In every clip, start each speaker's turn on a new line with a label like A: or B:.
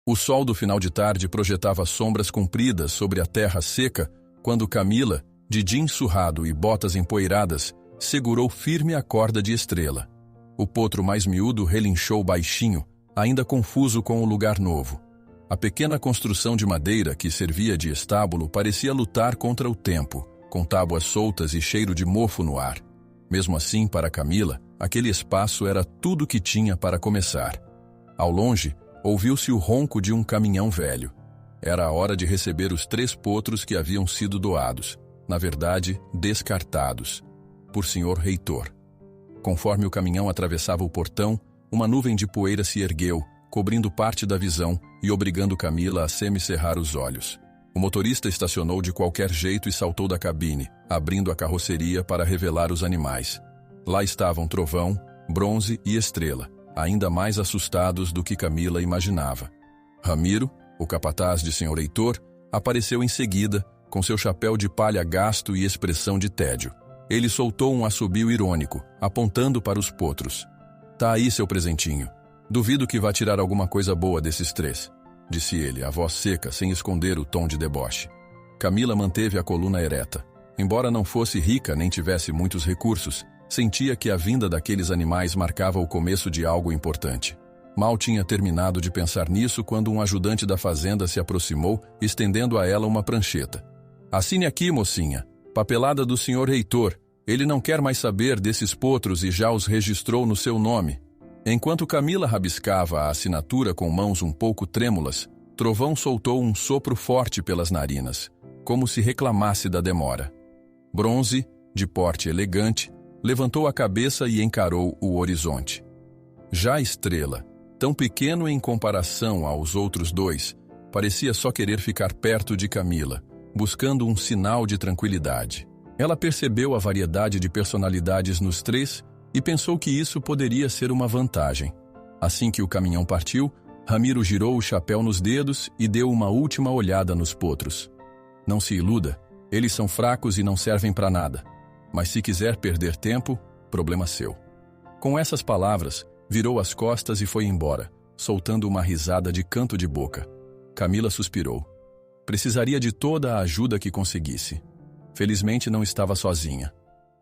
A: O sol do final de tarde projetava sombras compridas sobre a terra seca quando Camila, de jeans surrado e botas empoeiradas, segurou firme a corda de Estrela. O potro mais miúdo relinchou baixinho, ainda confuso com o lugar novo. A pequena construção de madeira que servia de estábulo parecia lutar contra o tempo, com tábuas soltas e cheiro de mofo no ar. Mesmo assim, para Camila, aquele espaço era tudo que tinha para começar. Ao longe, ouviu-se o ronco de um caminhão velho. Era a hora de receber os 3 potros que haviam sido doados, na verdade, descartados, por senhor reitor. Conforme o caminhão atravessava o portão, uma nuvem de poeira se ergueu, cobrindo parte da visão e obrigando Camila a semicerrar os olhos. O motorista estacionou de qualquer jeito e saltou da cabine, abrindo a carroceria para revelar os animais. Lá estavam Trovão, Bronze e Estrela, ainda mais assustados do que Camila imaginava. Ramiro, o capataz de senhor Heitor, apareceu em seguida, com seu chapéu de palha gasto e expressão de tédio. Ele soltou um assobio irônico, apontando para os potros. "Tá aí seu presentinho. Duvido que vá tirar alguma coisa boa desses 3", disse ele, a voz seca, sem esconder o tom de deboche. Camila manteve a coluna ereta. Embora não fosse rica nem tivesse muitos recursos, sentia que a vinda daqueles animais marcava o começo de algo importante. Mal tinha terminado de pensar nisso quando um ajudante da fazenda se aproximou, estendendo a ela uma prancheta. "Assine aqui, mocinha. Papelada do senhor reitor. Ele não quer mais saber desses potros e já os registrou no seu nome." Enquanto Camila rabiscava a assinatura com mãos um pouco trêmulas, Trovão soltou um sopro forte pelas narinas, como se reclamasse da demora. Bronze, de porte elegante, levantou a cabeça e encarou o horizonte. Já Estrela, tão pequeno em comparação aos outros 2, parecia só querer ficar perto de Camila, buscando um sinal de tranquilidade. Ela percebeu a variedade de personalidades nos 3 e pensou que isso poderia ser uma vantagem. Assim que o caminhão partiu, Ramiro girou o chapéu nos dedos e deu uma última olhada nos potros. "Não se iluda, eles são fracos e não servem para nada. Mas se quiser perder tempo, problema seu." Com essas palavras, virou as costas e foi embora, soltando uma risada de canto de boca. Camila suspirou. Precisaria de toda a ajuda que conseguisse. Felizmente não estava sozinha.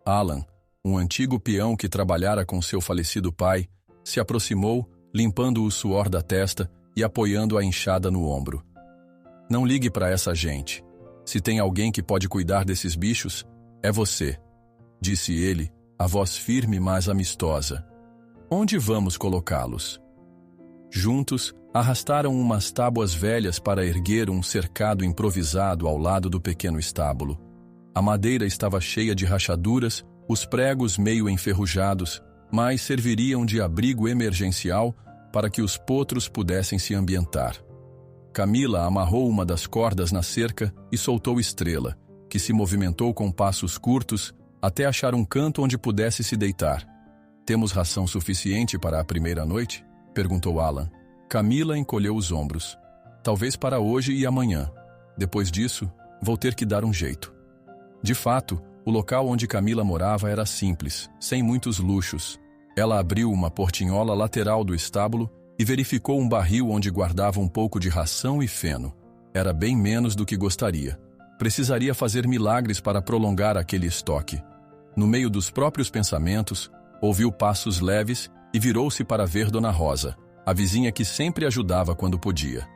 A: Alan, um antigo peão que trabalhara com seu falecido pai, se aproximou, limpando o suor da testa e apoiando a enxada no ombro. "Não ligue para essa gente. Se tem alguém que pode cuidar desses bichos, é você", disse ele, a voz firme mas amistosa. "Onde vamos colocá-los?" Juntos, arrastaram umas tábuas velhas para erguer um cercado improvisado ao lado do pequeno estábulo. A madeira estava cheia de rachaduras, os pregos meio enferrujados, mas serviriam de abrigo emergencial para que os potros pudessem se ambientar. Camila amarrou uma das cordas na cerca e soltou Estrela, que se movimentou com passos curtos até achar um canto onde pudesse se deitar. "Temos ração suficiente para a primeira noite?" perguntou Alan. Camila encolheu os ombros. "Talvez para hoje e amanhã. Depois disso, vou ter que dar um jeito." De fato, o local onde Camila morava era simples, sem muitos luxos. Ela abriu uma portinhola lateral do estábulo e verificou um barril onde guardava um pouco de ração e feno. Era bem menos do que gostaria. Precisaria fazer milagres para prolongar aquele estoque. No meio dos próprios pensamentos, ouviu passos leves e virou-se para ver Dona Rosa, a vizinha que sempre ajudava quando podia.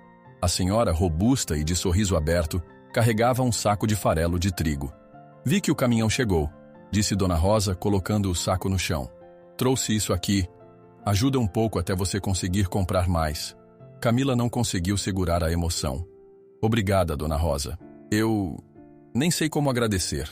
A: A senhora, robusta e de sorriso aberto, carregava um saco de farelo de trigo. "Vi que o caminhão chegou", disse Dona Rosa, colocando o saco no chão. "Trouxe isso aqui. Ajuda um pouco até você conseguir comprar mais." Camila não conseguiu segurar a emoção. "Obrigada, Dona Rosa. Eu nem sei como agradecer."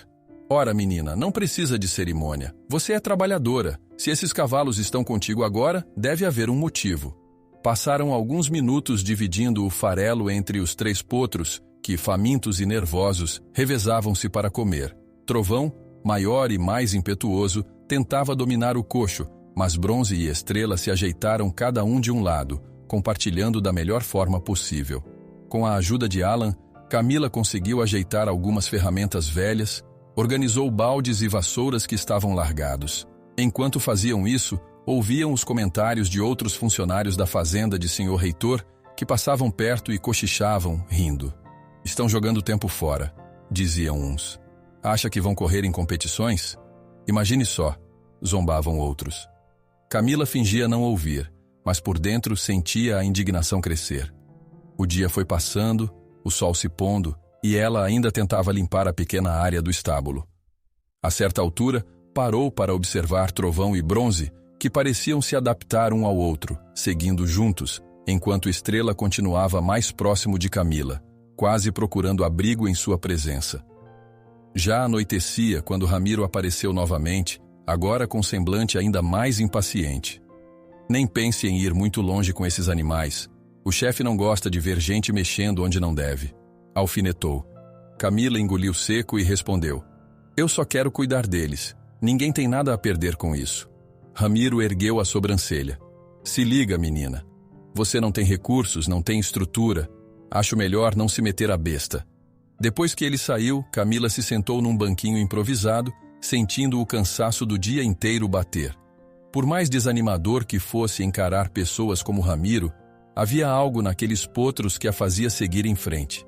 A: "Ora, menina, não precisa de cerimônia. Você é trabalhadora. Se esses cavalos estão contigo agora, deve haver um motivo." Passaram alguns minutos dividindo o farelo entre os 3 potros, que, famintos e nervosos, revezavam-se para comer. Trovão, maior e mais impetuoso, tentava dominar o coxo, mas Bronze e Estrela se ajeitaram cada um de um lado, compartilhando da melhor forma possível. Com a ajuda de Alan, Camila conseguiu ajeitar algumas ferramentas velhas, organizou baldes e vassouras que estavam largados. Enquanto faziam isso, ouviam os comentários de outros funcionários da fazenda de senhor reitor, que passavam perto e cochichavam, rindo. Estão jogando tempo fora, diziam uns. Acha que vão correr em competições? Imagine só, zombavam outros. Camila fingia não ouvir, mas por dentro sentia a indignação crescer. O dia foi passando, o sol se pondo, e ela ainda tentava limpar a pequena área do estábulo. A certa altura, parou para observar Trovão e Bronze, que pareciam se adaptar um ao outro, seguindo juntos, enquanto Estrela continuava mais próximo de Camila, quase procurando abrigo em sua presença. Já anoitecia quando Ramiro apareceu novamente, agora com semblante ainda mais impaciente. Nem pense em ir muito longe com esses animais. O chefe não gosta de ver gente mexendo onde não deve. Alfinetou. Camila engoliu seco e respondeu. Eu só quero cuidar deles. Ninguém tem nada a perder com isso. Ramiro ergueu a sobrancelha. Se liga, menina. Você não tem recursos, não tem estrutura. Acho melhor não se meter a besta. Depois que ele saiu, Camila se sentou num banquinho improvisado, sentindo o cansaço do dia inteiro bater. Por mais desanimador que fosse encarar pessoas como Ramiro, havia algo naqueles potros que a fazia seguir em frente.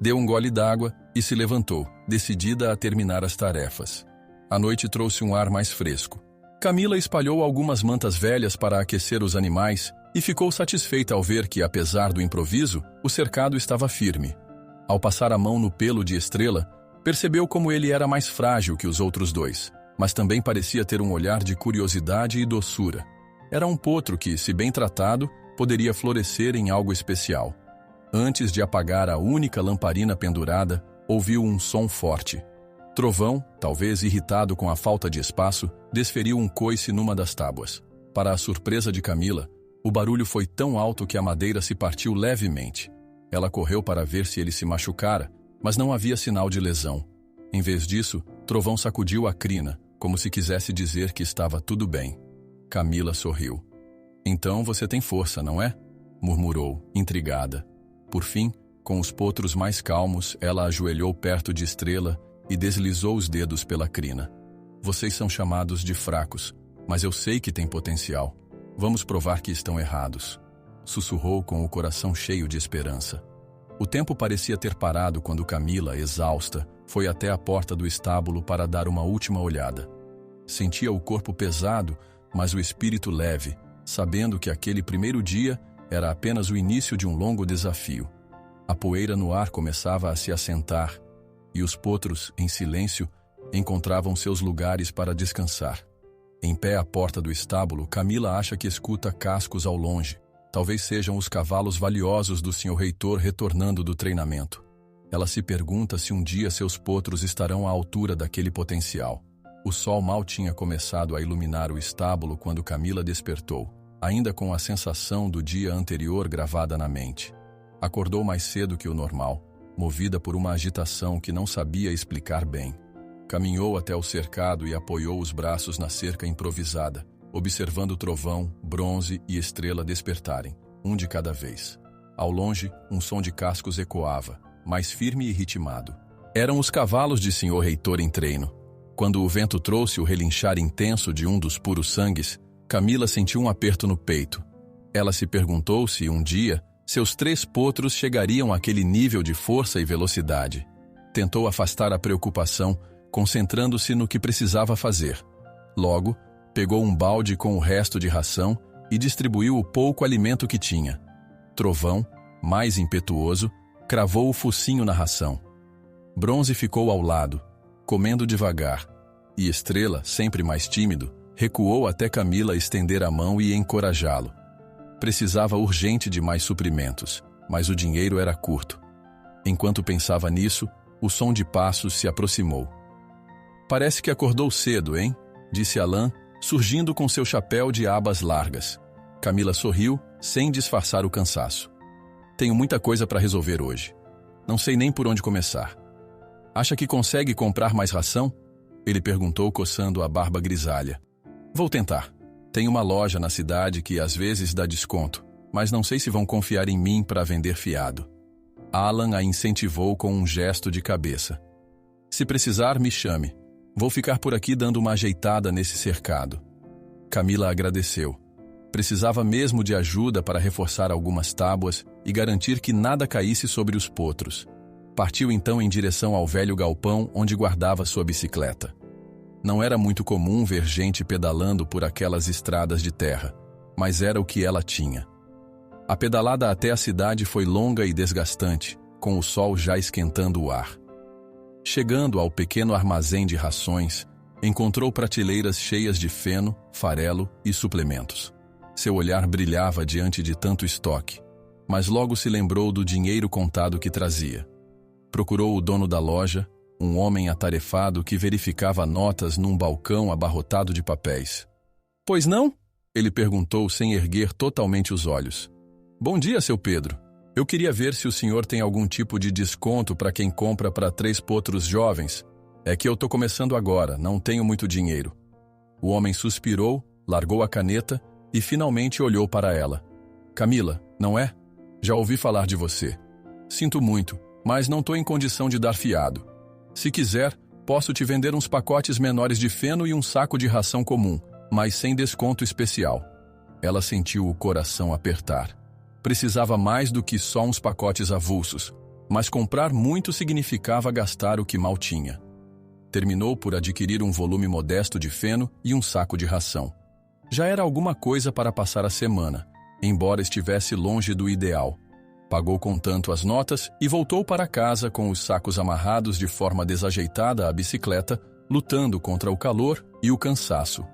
A: Deu um gole d'água e se levantou, decidida a terminar as tarefas. A noite trouxe um ar mais fresco. Camila espalhou algumas mantas velhas para aquecer os animais e ficou satisfeita ao ver que, apesar do improviso, o cercado estava firme. Ao passar a mão no pelo de Estrela, percebeu como ele era mais frágil que os outros dois, mas também parecia ter um olhar de curiosidade e doçura. Era um potro que, se bem tratado, poderia florescer em algo especial. Antes de apagar a única lamparina pendurada, ouviu um som forte. Trovão, talvez irritado com a falta de espaço, desferiu um coice numa das tábuas. Para a surpresa de Camila, o barulho foi tão alto que a madeira se partiu levemente. Ela correu para ver se ele se machucara, mas não havia sinal de lesão. Em vez disso, Trovão sacudiu a crina, como se quisesse dizer que estava tudo bem. Camila sorriu. Então você tem força, não é? Murmurou, intrigada. Por fim, com os potros mais calmos, ela ajoelhou perto de Estrela e deslizou os dedos pela crina. Vocês são chamados de fracos, mas eu sei que têm potencial. Vamos provar que estão errados. Sussurrou com o coração cheio de esperança. O tempo parecia ter parado quando Camila, exausta, foi até a porta do estábulo para dar uma última olhada. Sentia o corpo pesado, mas o espírito leve, sabendo que aquele primeiro dia era apenas o início de um longo desafio. A poeira no ar começava a se assentar, e os potros, em silêncio, encontravam seus lugares para descansar. Em pé à porta do estábulo, Camila acha que escuta cascos ao longe. Talvez sejam os cavalos valiosos do Sr. Reitor retornando do treinamento. Ela se pergunta se um dia seus potros estarão à altura daquele potencial. O sol mal tinha começado a iluminar o estábulo quando Camila despertou, ainda com a sensação do dia anterior gravada na mente. Acordou mais cedo que o normal, movida por uma agitação que não sabia explicar bem. Caminhou até o cercado e apoiou os braços na cerca improvisada, observando Trovão, Bronze e Estrela despertarem, um de cada vez. Ao longe, um som de cascos ecoava, mais firme e ritmado. Eram os cavalos de Sr. Reitor em treino. Quando o vento trouxe o relinchar intenso de um dos puros sangues, Camila sentiu um aperto no peito. Ela se perguntou se, um dia, seus 3 potros chegariam àquele nível de força e velocidade. Tentou afastar a preocupação, concentrando-se no que precisava fazer. Logo, pegou um balde com o resto de ração e distribuiu o pouco alimento que tinha. Trovão, mais impetuoso, cravou o focinho na ração. Bronze ficou ao lado, comendo devagar, e Estrela, sempre mais tímido, recuou até Camila estender a mão e encorajá-lo. Precisava urgente de mais suprimentos, mas o dinheiro era curto. Enquanto pensava nisso, o som de passos se aproximou. Parece que acordou cedo, hein? Disse Alain, surgindo com seu chapéu de abas largas. Camila sorriu, sem disfarçar o cansaço. Tenho muita coisa para resolver hoje. Não sei nem por onde começar. Acha que consegue comprar mais ração? Ele perguntou, coçando a barba grisalha. Vou tentar. Tem uma loja na cidade que às vezes dá desconto, mas não sei se vão confiar em mim para vender fiado. Alan a incentivou com um gesto de cabeça. Se precisar, me chame. Vou ficar por aqui dando uma ajeitada nesse cercado. Camila agradeceu. Precisava mesmo de ajuda para reforçar algumas tábuas e garantir que nada caísse sobre os potros. Partiu então em direção ao velho galpão onde guardava sua bicicleta. Não era muito comum ver gente pedalando por aquelas estradas de terra, mas era o que ela tinha. A pedalada até a cidade foi longa e desgastante, com o sol já esquentando o ar. Chegando ao pequeno armazém de rações, encontrou prateleiras cheias de feno, farelo e suplementos. Seu olhar brilhava diante de tanto estoque, mas logo se lembrou do dinheiro contado que trazia. Procurou o dono da loja, um homem atarefado que verificava notas num balcão abarrotado de papéis. "Pois não?" ele perguntou sem erguer totalmente os olhos. "Bom dia, seu Pedro. Eu queria ver se o senhor tem algum tipo de desconto para quem compra para 3 potros jovens. É que eu tô começando agora, não tenho muito dinheiro." O homem suspirou, largou a caneta e finalmente olhou para ela. "Camila, não é? Já ouvi falar de você. Sinto muito, mas não tô em condição de dar fiado. Se quiser, posso te vender uns pacotes menores de feno e um saco de ração comum, mas sem desconto especial." Ela sentiu o coração apertar. Precisava mais do que só uns pacotes avulsos, mas comprar muito significava gastar o que mal tinha. Terminou por adquirir um volume modesto de feno e um saco de ração. Já era alguma coisa para passar a semana, embora estivesse longe do ideal. Pagou com tanto as notas e voltou para casa com os sacos amarrados de forma desajeitada à bicicleta, lutando contra o calor e o cansaço.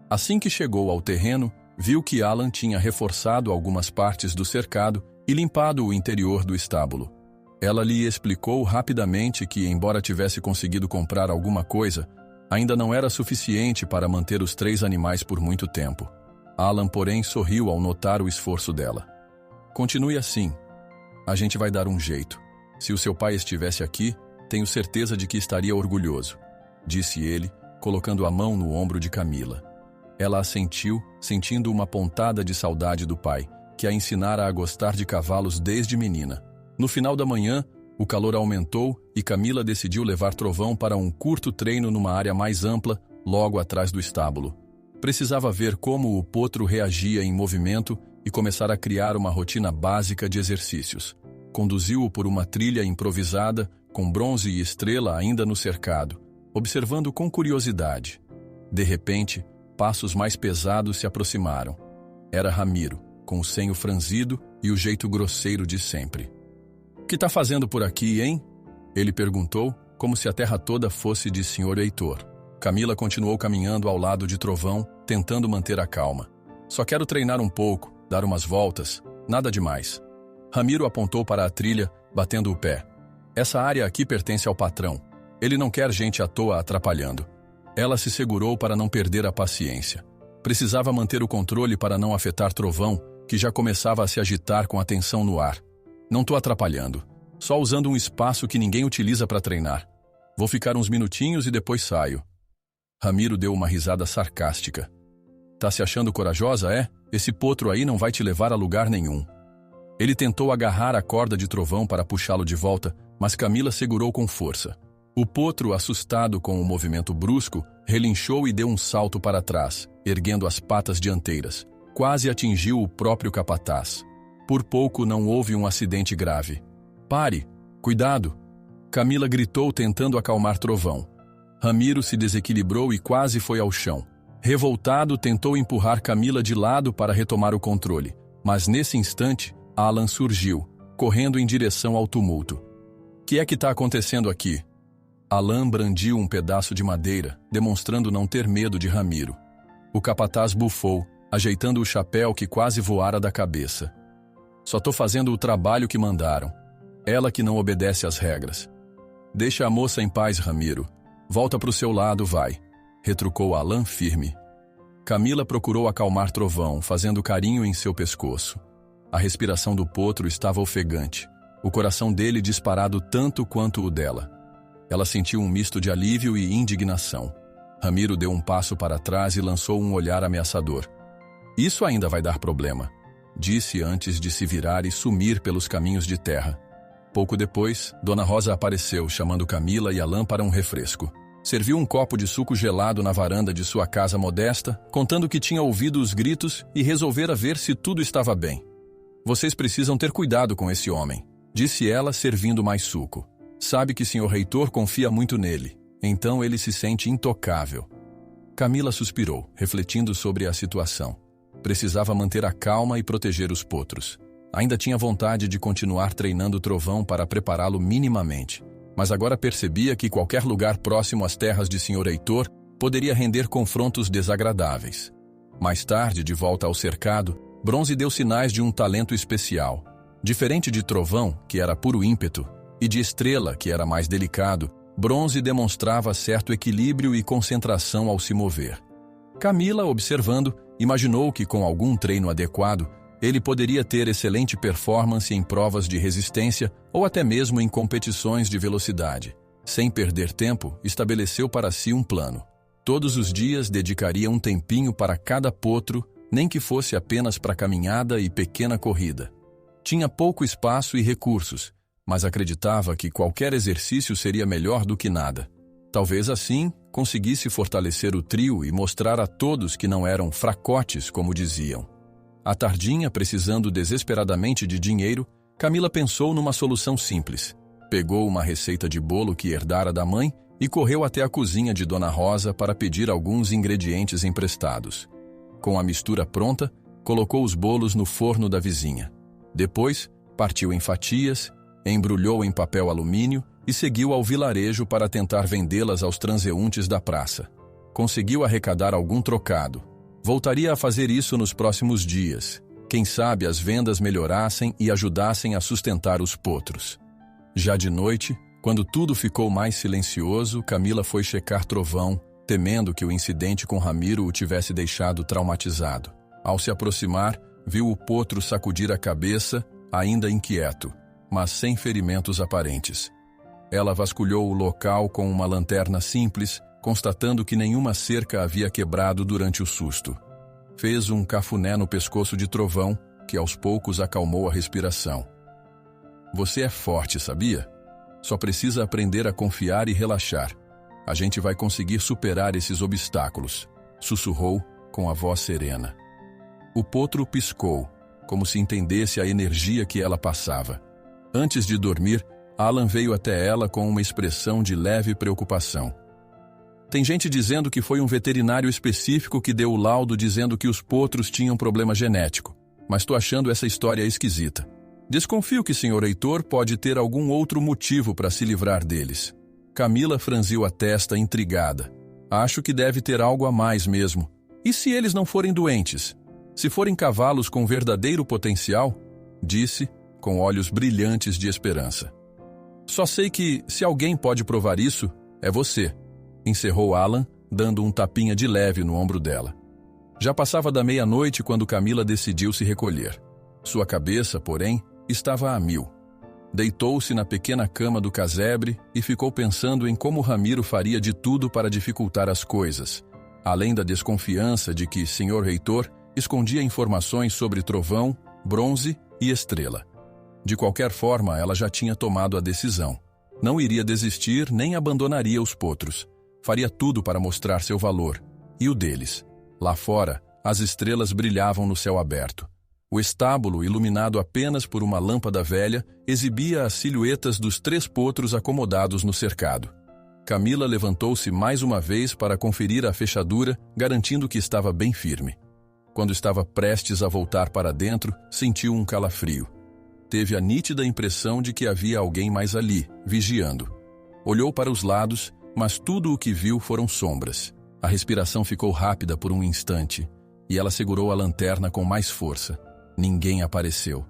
A: Assim que chegou ao terreno, viu que Alan tinha reforçado algumas partes do cercado e limpado o interior do estábulo. Ela lhe explicou rapidamente que, embora tivesse conseguido comprar alguma coisa, ainda não era suficiente para manter os 3 animais por muito tempo. Alan, porém, sorriu ao notar o esforço dela. "Continue assim. A gente vai dar um jeito. Se o seu pai estivesse aqui, tenho certeza de que estaria orgulhoso", disse ele, colocando a mão no ombro de Camila. Ela assentiu, sentindo uma pontada de saudade do pai, que a ensinara a gostar de cavalos desde menina. No final da manhã, o calor aumentou e Camila decidiu levar Trovão para um curto treino numa área mais ampla, logo atrás do estábulo. Precisava ver como o potro reagia em movimento e começar a criar uma rotina básica de exercícios. Conduziu-o por uma trilha improvisada, com Bronze e Estrela ainda no cercado, observando com curiosidade. De repente, passos mais pesados se aproximaram. Era Ramiro, com o senho franzido e o jeito grosseiro de sempre. "O que tá fazendo por aqui, hein?" ele perguntou, como se a terra toda fosse de Sr. Heitor. Camila continuou caminhando ao lado de Trovão, tentando manter a calma. "Só quero treinar um pouco, dar umas voltas, nada demais." Ramiro apontou para a trilha, batendo o pé. "Essa área aqui pertence ao patrão. Ele não quer gente à toa atrapalhando." Ela se segurou para não perder a paciência. Precisava manter o controle para não afetar Trovão, que já começava a se agitar com a tensão no ar. "Não tô atrapalhando. Só usando um espaço que ninguém utiliza para treinar. Vou ficar uns minutinhos e depois saio." Ramiro deu uma risada sarcástica. "Tá se achando corajosa, é? Esse potro aí não vai te levar a lugar nenhum." Ele tentou agarrar a corda de Trovão para puxá-lo de volta, mas Camila segurou com força. O potro, assustado com o movimento brusco, relinchou e deu um salto para trás, erguendo as patas dianteiras. Quase atingiu o próprio capataz. Por pouco não houve um acidente grave. "Pare! Cuidado!" Camila gritou tentando acalmar Trovão. Ramiro se desequilibrou e quase foi ao chão. Revoltado, tentou empurrar Camila de lado para retomar o controle, mas nesse instante, Alan surgiu, correndo em direção ao tumulto. "O que é que está acontecendo aqui?" Alan brandiu um pedaço de madeira, demonstrando não ter medo de Ramiro. O capataz bufou, ajeitando o chapéu que quase voara da cabeça. "Só tô fazendo o trabalho que mandaram. Ela que não obedece às regras." "Deixa a moça em paz, Ramiro. Volta pro seu lado, vai", retrucou Alan firme. Camila procurou acalmar Trovão, fazendo carinho em seu pescoço. A respiração do potro estava ofegante, o coração dele disparado tanto quanto o dela. Ela sentiu um misto de alívio e indignação. Ramiro deu um passo para trás e lançou um olhar ameaçador. "Isso ainda vai dar problema", disse antes de se virar e sumir pelos caminhos de terra. Pouco depois, Dona Rosa apareceu, chamando Camila e Alan para um refresco. Serviu um copo de suco gelado na varanda de sua casa modesta, contando que tinha ouvido os gritos e resolvera ver se tudo estava bem. Vocês precisam ter cuidado com esse homem, disse ela, servindo mais suco. Sabe que Sr. Reitor confia muito nele, então ele se sente intocável. Camila suspirou, refletindo sobre a situação. Precisava manter a calma e proteger os potros. Ainda tinha vontade de continuar treinando o trovão para prepará-lo minimamente, mas agora percebia que qualquer lugar próximo às terras de Sr. Heitor poderia render confrontos desagradáveis. Mais tarde, de volta ao cercado, Bronze deu sinais de um talento especial. Diferente de Trovão, que era puro ímpeto, e de Estrela, que era mais delicado, Bronze demonstrava certo equilíbrio e concentração ao se mover. Camila, observando, imaginou que com algum treino adequado, ele poderia ter excelente performance em provas de resistência ou até mesmo em competições de velocidade. Sem perder tempo, estabeleceu para si um plano. Todos os dias dedicaria um tempinho para cada potro, nem que fosse apenas para caminhada e pequena corrida. Tinha pouco espaço e recursos, mas acreditava que qualquer exercício seria melhor do que nada. Talvez assim conseguisse fortalecer o trio e mostrar a todos que não eram fracotes, como diziam. À tardinha, precisando desesperadamente de dinheiro, Camila pensou numa solução simples. Pegou uma receita de bolo que herdara da mãe e correu até a cozinha de Dona Rosa para pedir alguns ingredientes emprestados. Com a mistura pronta, colocou os bolos no forno da vizinha. Depois, partiu em fatias, embrulhou em papel alumínio e seguiu ao vilarejo para tentar vendê-las aos transeuntes da praça. Conseguiu arrecadar algum trocado. Voltaria a fazer isso nos próximos dias. Quem sabe as vendas melhorassem e ajudassem a sustentar os potros. Já de noite, quando tudo ficou mais silencioso, Camila foi checar Trovão, temendo que o incidente com Ramiro o tivesse deixado traumatizado. Ao se aproximar, viu o potro sacudir a cabeça, ainda inquieto, mas sem ferimentos aparentes. Ela vasculhou o local com uma lanterna simples, constatando que nenhuma cerca havia quebrado durante o susto. Fez um cafuné no pescoço de Trovão, que aos poucos acalmou a respiração. Você é forte, sabia? Só precisa aprender a confiar e relaxar. A gente vai conseguir superar esses obstáculos, sussurrou com a voz serena. O potro piscou, como se entendesse a energia que ela passava. Antes de dormir, Alan veio até ela com uma expressão de leve preocupação. Tem gente dizendo que foi um veterinário específico que deu o laudo dizendo que os potros tinham problema genético, mas tô achando essa história esquisita. Desconfio que Sr. Heitor pode ter algum outro motivo para se livrar deles. Camila franziu a testa intrigada. Acho que deve ter algo a mais mesmo. E se eles não forem doentes? Se forem cavalos com verdadeiro potencial? Disse, com olhos brilhantes de esperança. Só sei que, se alguém pode provar isso, é você, encerrou Alan, dando um tapinha de leve no ombro dela. Já passava da meia-noite quando Camila decidiu se recolher. Sua cabeça, porém, estava a mil. Deitou-se na pequena cama do casebre e ficou pensando em como Ramiro faria de tudo para dificultar as coisas, além da desconfiança de que Sr. Reitor escondia informações sobre Trovão, Bronze e Estrela. De qualquer forma, ela já tinha tomado a decisão. Não iria desistir nem abandonaria os potros. Faria tudo para mostrar seu valor, e o deles. Lá fora, as estrelas brilhavam no céu aberto. O estábulo, iluminado apenas por uma lâmpada velha, exibia as silhuetas dos 3 potros acomodados no cercado. Camila levantou-se mais uma vez para conferir a fechadura, garantindo que estava bem firme. Quando estava prestes a voltar para dentro, sentiu um calafrio. Teve a nítida impressão de que havia alguém mais ali, vigiando. Olhou para os lados, mas tudo o que viu foram sombras. A respiração ficou rápida por um instante, e ela segurou a lanterna com mais força. Ninguém apareceu.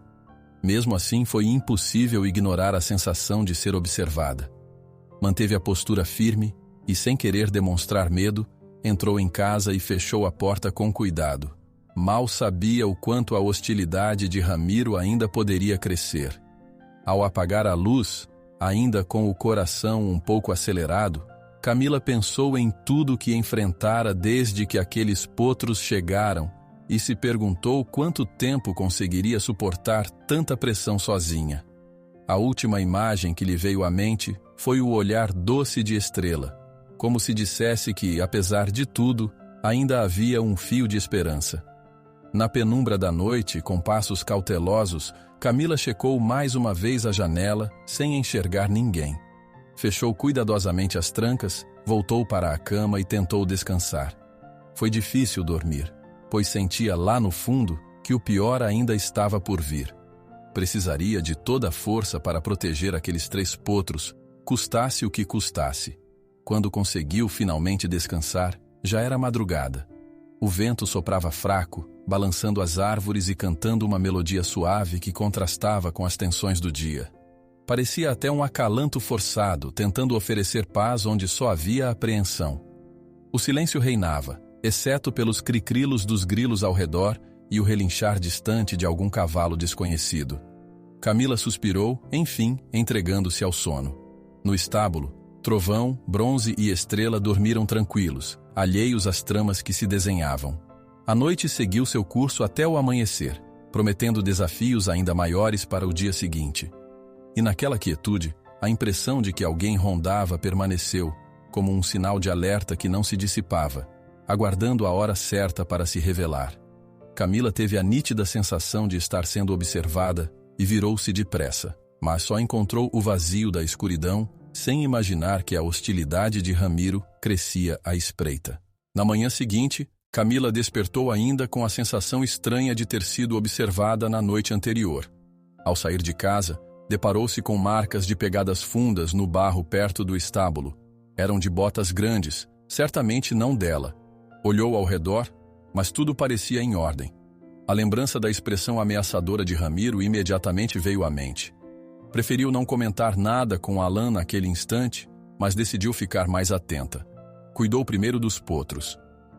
A: Mesmo assim, foi impossível ignorar a sensação de ser observada. Manteve a postura firme e, sem querer demonstrar medo, entrou em casa e fechou a porta com cuidado. Mal sabia o quanto a hostilidade de Ramiro ainda poderia crescer. Ao apagar a luz, ainda com o coração um pouco acelerado, Camila pensou em tudo que enfrentara desde que aqueles potros chegaram e se perguntou quanto tempo conseguiria suportar tanta pressão sozinha. A última imagem que lhe veio à mente foi o olhar doce de Estrela. como se dissesse que, apesar de tudo, ainda havia um fio de esperança. Na penumbra da noite, com passos cautelosos, Camila checou mais uma vez a janela, sem enxergar ninguém. Fechou cuidadosamente as trancas, voltou para a cama e tentou descansar. Foi difícil dormir, pois sentia lá no fundo que o pior ainda estava por vir. Precisaria de toda a força para proteger aqueles 3 potros, custasse o que custasse. Quando conseguiu finalmente descansar, já era madrugada. O vento soprava fraco, balançando as árvores e cantando uma melodia suave que contrastava com as tensões do dia. Parecia até um acalanto forçado, tentando oferecer paz onde só havia apreensão. O silêncio reinava, exceto pelos cricrilos dos grilos ao redor e o relinchar distante de algum cavalo desconhecido. Camila suspirou, enfim, entregando-se ao sono. No estábulo, Trovão, Bronze e Estrela dormiram tranquilos, alheios às tramas que se desenhavam. A noite seguiu seu curso até o amanhecer, prometendo desafios ainda maiores para o dia seguinte. E naquela quietude, a impressão de que alguém rondava permaneceu, como um sinal de alerta que não se dissipava, aguardando a hora certa para se revelar. Camila teve a nítida sensação de estar sendo observada e virou-se depressa, mas só encontrou o vazio da escuridão, sem imaginar que a hostilidade de Ramiro crescia à espreita. Na manhã seguinte, Camila despertou ainda com a sensação estranha de ter sido observada na noite anterior. Ao sair de casa, deparou-se com marcas de pegadas fundas no barro perto do estábulo. Eram de botas grandes, certamente não dela. Olhou ao redor, mas tudo parecia em ordem. A lembrança da expressão ameaçadora de Ramiro imediatamente veio à mente. Preferiu não comentar nada com Alan naquele instante, mas decidiu ficar mais atenta. Cuidou primeiro dos potros.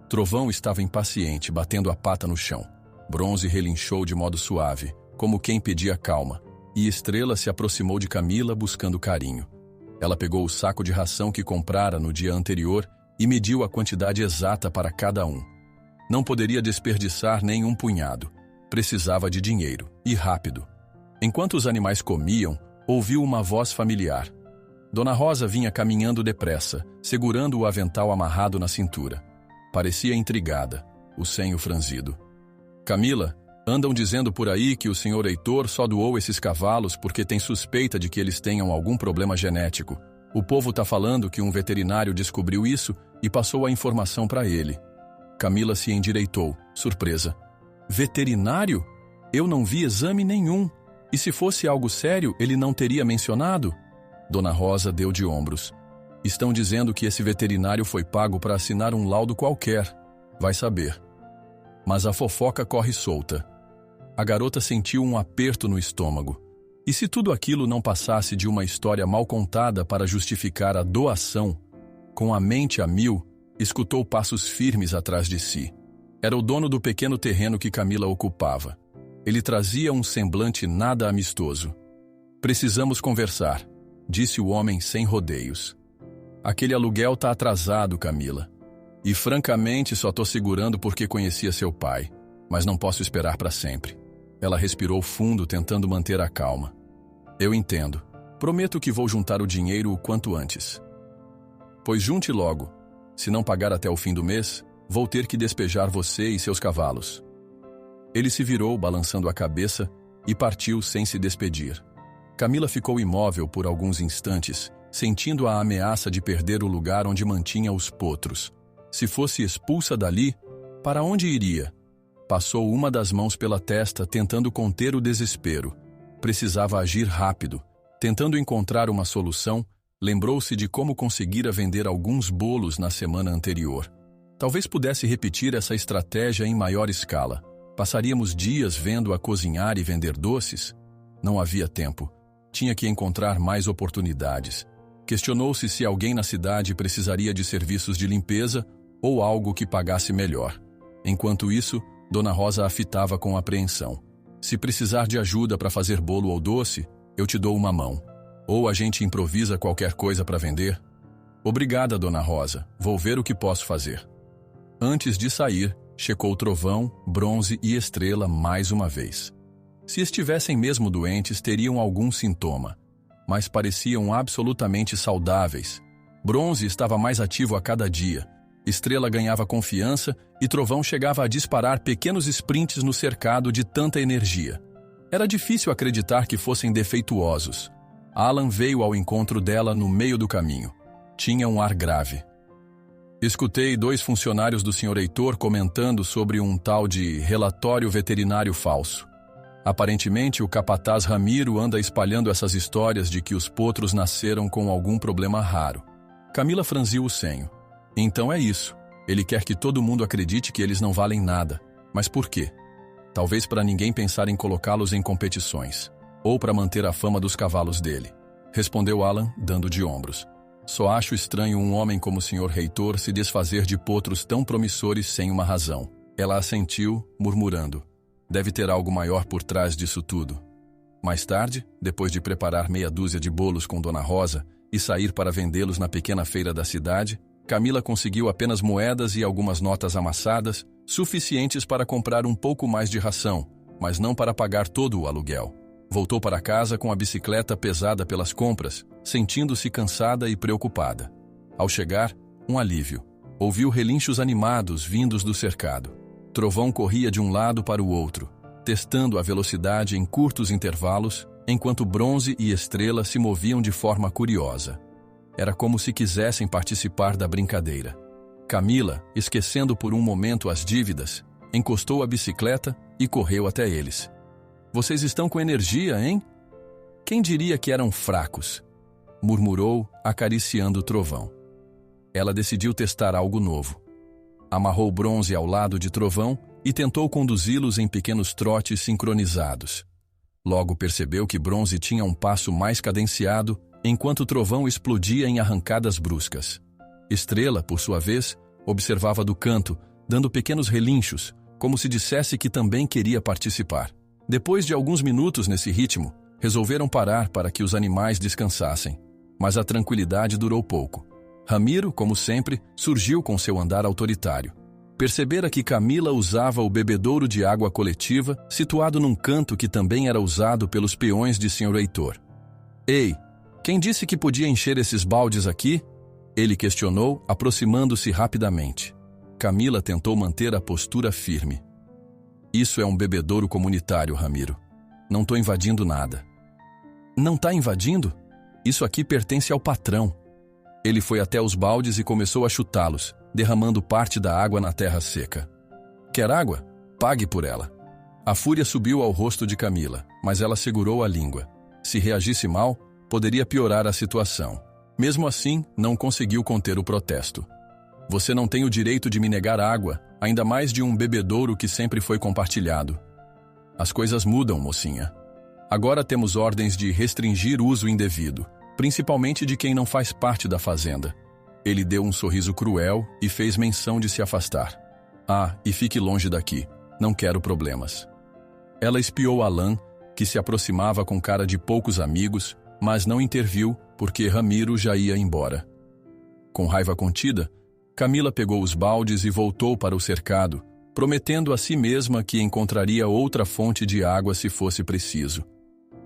A: Trovão estava impaciente, batendo a pata no chão. Bronze relinchou de modo suave, como quem pedia calma, e Estrela se aproximou de Camila buscando carinho. Ela pegou o saco de ração que comprara no dia anterior e mediu a quantidade exata para cada um. Não poderia desperdiçar nem um punhado. Precisava de dinheiro, e rápido. Enquanto os animais comiam, ouviu uma voz familiar. Dona Rosa vinha caminhando depressa, segurando o avental amarrado na cintura. Parecia intrigada, o senho franzido. Camila, andam dizendo por aí que o senhor Heitor só doou esses cavalos porque tem suspeita de que eles tenham algum problema genético. O povo tá falando que um veterinário descobriu isso e passou a informação para ele. Camila se endireitou, surpresa. Veterinário? Eu não vi exame nenhum. E se fosse algo sério, ele não teria mencionado? Dona Rosa deu de ombros. Estão dizendo que esse veterinário foi pago para assinar um laudo qualquer. Vai saber. Mas a fofoca corre solta. A garota sentiu um aperto no estômago. E se tudo aquilo não passasse de uma história mal contada para justificar a doação? Com a mente a mil, escutou passos firmes atrás de si. Era o dono do pequeno terreno que Camila ocupava. Ele trazia um semblante nada amistoso. Precisamos conversar, disse o homem sem rodeios. Aquele aluguel tá atrasado, Camila. E francamente só tô segurando porque conhecia seu pai, mas não posso esperar para sempre. Ela respirou fundo, tentando manter a calma. Eu entendo. Prometo que vou juntar o dinheiro o quanto antes. Pois junte logo. Se não pagar até o fim do mês, vou ter que despejar você e seus cavalos. Ele se virou, balançando a cabeça, e partiu sem se despedir. Camila ficou imóvel por alguns instantes, sentindo a ameaça de perder o lugar onde mantinha os potros. Se fosse expulsa dali, para onde iria? Passou uma das mãos pela testa, tentando conter o desespero. Precisava agir rápido. Tentando encontrar uma solução, lembrou-se de como conseguira vender alguns bolos na semana anterior. Talvez pudesse repetir essa estratégia em maior escala. Passaríamos dias vendo-a cozinhar e vender doces? Não havia tempo. Tinha que encontrar mais oportunidades. Questionou-se se alguém na cidade precisaria de serviços de limpeza ou algo que pagasse melhor. Enquanto isso, Dona Rosa a fitava com apreensão. Se precisar de ajuda para fazer bolo ou doce, eu te dou uma mão. Ou a gente improvisa qualquer coisa para vender. Obrigada, Dona Rosa. Vou ver o que posso fazer. Antes de sair, checou Trovão, Bronze e Estrela mais uma vez. Se estivessem mesmo doentes, teriam algum sintoma, mas pareciam absolutamente saudáveis. Bronze estava mais ativo a cada dia. Estrela ganhava confiança e Trovão chegava a disparar pequenos sprints no cercado de tanta energia. Era difícil acreditar que fossem defeituosos. Alan veio ao encontro dela no meio do caminho. Tinha um ar grave. Escutei 2 funcionários do Sr. Heitor comentando sobre um tal de relatório veterinário falso. Aparentemente, o capataz Ramiro anda espalhando essas histórias de que os potros nasceram com algum problema raro. Camila franziu o senho. Então é isso. Ele quer que todo mundo acredite que eles não valem nada. Mas por quê? Talvez para ninguém pensar em colocá-los em competições. Ou para manter a fama dos cavalos dele. Respondeu Alan, dando de ombros. Só acho estranho um homem como o Sr. Heitor se desfazer de potros tão promissores sem uma razão. Ela assentiu, murmurando. Deve ter algo maior por trás disso tudo. Mais tarde, depois de preparar meia dúzia de bolos com Dona Rosa e sair para vendê-los na pequena feira da cidade, Camila conseguiu apenas moedas e algumas notas amassadas, suficientes para comprar um pouco mais de ração, mas não para pagar todo o aluguel. Voltou para casa com a bicicleta pesada pelas compras, sentindo-se cansada e preocupada. Ao chegar, um alívio. Ouviu relinchos animados vindos do cercado. Trovão corria de um lado para o outro, testando a velocidade em curtos intervalos, enquanto Bronze e Estrela se moviam de forma curiosa. Era como se quisessem participar da brincadeira. Camila, esquecendo por um momento as dívidas, encostou a bicicleta e correu até eles. Vocês estão com energia, hein? Quem diria que eram fracos? Murmurou, acariciando o Trovão. Ela decidiu testar algo novo. Amarrou Bronze ao lado de Trovão e tentou conduzi-los em pequenos trotes sincronizados. Logo percebeu que Bronze tinha um passo mais cadenciado, enquanto Trovão explodia em arrancadas bruscas. Estrela, por sua vez, observava do canto, dando pequenos relinchos, como se dissesse que também queria participar. Depois de alguns minutos nesse ritmo, resolveram parar para que os animais descansassem. Mas a tranquilidade durou pouco. Ramiro, como sempre, surgiu com seu andar autoritário. Percebera que Camila usava o bebedouro de água coletiva, situado num canto que também era usado pelos peões de Sr. Heitor. Ei, quem disse que podia encher esses baldes aqui? Ele questionou, aproximando-se rapidamente. Camila tentou manter a postura firme. Isso é um bebedouro comunitário, Ramiro. Não estou invadindo nada. Não está invadindo? Isso aqui pertence ao patrão. Ele foi até os baldes e começou a chutá-los, derramando parte da água na terra seca. Quer água? Pague por ela. A fúria subiu ao rosto de Camila, mas ela segurou a língua. Se reagisse mal, poderia piorar a situação. Mesmo assim, não conseguiu conter o protesto. Você não tem o direito de me negar água, ainda mais de um bebedouro que sempre foi compartilhado. As coisas mudam, mocinha. Agora temos ordens de restringir uso indevido, principalmente de quem não faz parte da fazenda. Ele deu um sorriso cruel e fez menção de se afastar. Ah, e fique longe daqui. Não quero problemas. Ela espiou Alan, que se aproximava com cara de poucos amigos, mas não interviu porque Ramiro já ia embora. Com raiva contida, Camila pegou os baldes e voltou para o cercado, prometendo a si mesma que encontraria outra fonte de água se fosse preciso.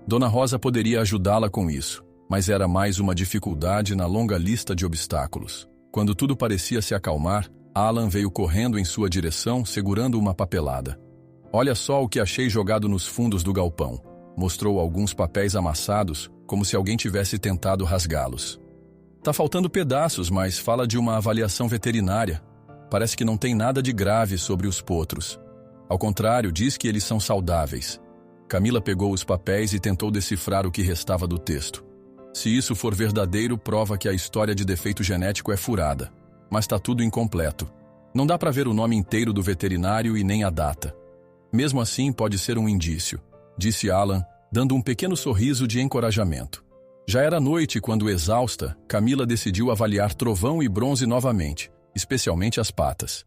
A: Dona Rosa poderia ajudá-la com isso, mas era mais uma dificuldade na longa lista de obstáculos. Quando tudo parecia se acalmar, Alan veio correndo em sua direção, segurando uma papelada. Olha só o que achei jogado nos fundos do galpão. Mostrou alguns papéis amassados, como se alguém tivesse tentado rasgá-los. Tá faltando pedaços, mas fala de uma avaliação veterinária. Parece que não tem nada de grave sobre os potros. Ao contrário, diz que eles são saudáveis. Camila pegou os papéis e tentou decifrar o que restava do texto. Se isso for verdadeiro, prova que a história de defeito genético é furada. Mas tá tudo incompleto. Não dá para ver o nome inteiro do veterinário e nem a data. Mesmo assim, pode ser um indício, disse Alan, dando um pequeno sorriso de encorajamento. Já era noite quando, exausta, Camila decidiu avaliar Trovão e Bronze novamente, especialmente as patas.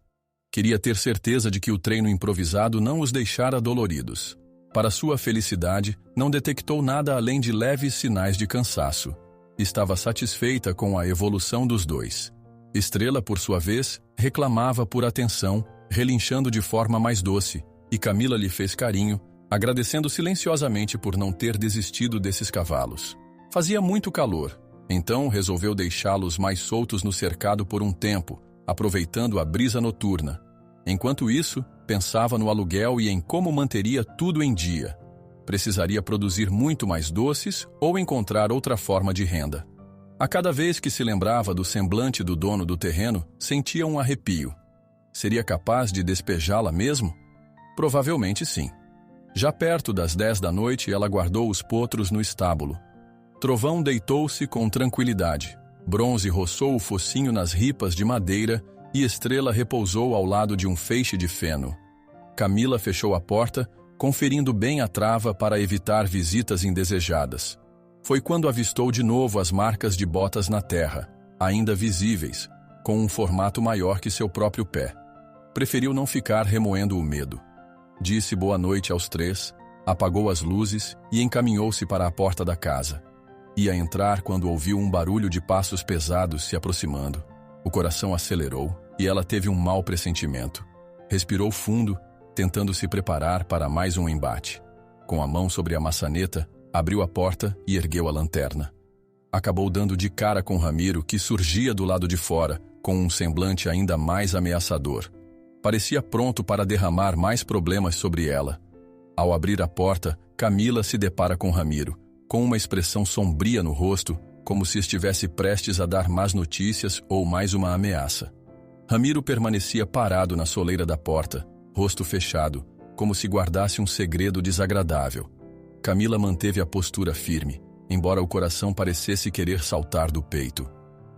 A: Queria ter certeza de que o treino improvisado não os deixara doloridos. Para sua felicidade, não detectou nada além de leves sinais de cansaço. Estava satisfeita com a evolução dos dois. Estrela, por sua vez, reclamava por atenção, relinchando de forma mais doce, e Camila lhe fez carinho, agradecendo silenciosamente por não ter desistido desses cavalos. Fazia muito calor, Então resolveu deixá-los mais soltos no cercado por um tempo, aproveitando a brisa noturna. Enquanto isso, pensava no aluguel e em como manteria tudo em dia. Precisaria produzir muito mais doces ou encontrar outra forma de renda. A cada vez que se lembrava do semblante do dono do terreno, sentia um arrepio. Seria capaz de despejá-la mesmo? Provavelmente sim. Já perto das 10 da noite, ela guardou os potros no estábulo. Trovão deitou-se com tranquilidade. Bronze roçou o focinho nas ripas de madeira e Estrela repousou ao lado de um feixe de feno. Camila fechou a porta, conferindo bem a trava para evitar visitas indesejadas. Foi quando avistou de novo as marcas de botas na terra, ainda visíveis, com um formato maior que seu próprio pé. Preferiu não ficar remoendo o medo. Disse boa noite aos três, apagou as luzes e encaminhou-se para a porta da casa. Ia entrar quando ouviu um barulho de passos pesados se aproximando. O coração acelerou e ela teve um mau pressentimento. Respirou fundo, tentando se preparar para mais um embate. Com a mão sobre a maçaneta, abriu a porta e ergueu a lanterna. Acabou dando de cara com Ramiro, que surgia do lado de fora, com um semblante ainda mais ameaçador. Parecia pronto para derramar mais problemas sobre ela. Ao abrir a porta, Camila se depara com Ramiro, com uma expressão sombria no rosto, como se estivesse prestes a dar más notícias ou mais uma ameaça. Ramiro permanecia parado na soleira da porta, rosto fechado, como se guardasse um segredo desagradável. Camila manteve a postura firme, embora o coração parecesse querer saltar do peito.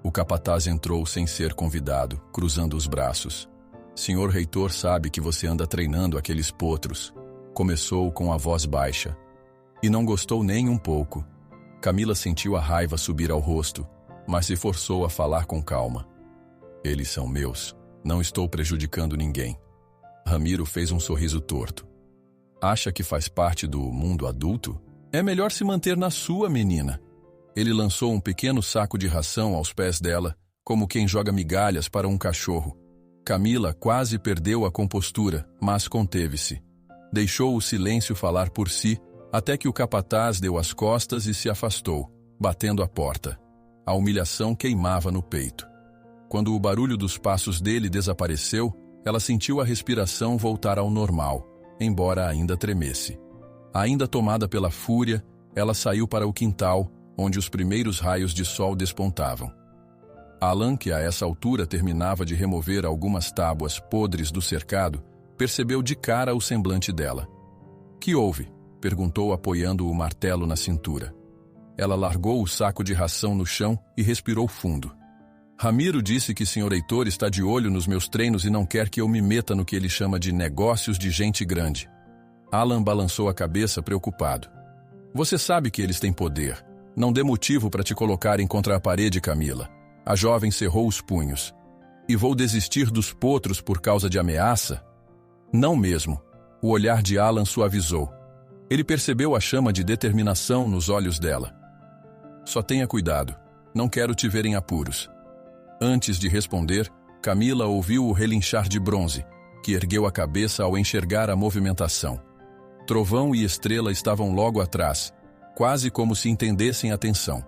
A: O capataz entrou sem ser convidado, cruzando os braços. "Senhor reitor sabe que você anda treinando aqueles potros", começou com a voz baixa. E não gostou nem um pouco. Camila sentiu a raiva subir ao rosto, mas se forçou a falar com calma. "Eles são meus. Não estou prejudicando ninguém." Ramiro fez um sorriso torto. "Acha que faz parte do mundo adulto? É melhor se manter na sua, menina." Ele lançou um pequeno saco de ração aos pés dela, como quem joga migalhas para um cachorro. Camila quase perdeu a compostura, mas conteve-se. Deixou o silêncio falar por si, até que o capataz deu as costas e se afastou, batendo a porta. A humilhação queimava no peito. Quando o barulho dos passos dele desapareceu, ela sentiu a respiração voltar ao normal, embora ainda tremesse. Ainda tomada pela fúria, ela saiu para o quintal, onde os primeiros raios de sol despontavam. Alan, que a essa altura terminava de remover algumas tábuas podres do cercado, percebeu de cara o semblante dela. "Que houve?" perguntou apoiando o martelo na cintura. Ela largou o saco de ração no chão e respirou fundo. "Ramiro disse que Sr. Heitor está de olho nos meus treinos e não quer que eu me meta no que ele chama de negócios de gente grande." Alan balançou a cabeça preocupado. "Você sabe que eles têm poder. Não dê motivo para te colocarem contra a parede, Camila." A jovem cerrou os punhos. "E vou desistir dos potros por causa de ameaça?" "Não mesmo." O olhar de Alan suavizou. Ele percebeu a chama de determinação nos olhos dela. "Só tenha cuidado. Não quero te ver em apuros." Antes de responder, Camila ouviu o relinchar de Bronze, que ergueu a cabeça ao enxergar a movimentação. Trovão e Estrela estavam logo atrás, quase como se entendessem a tensão.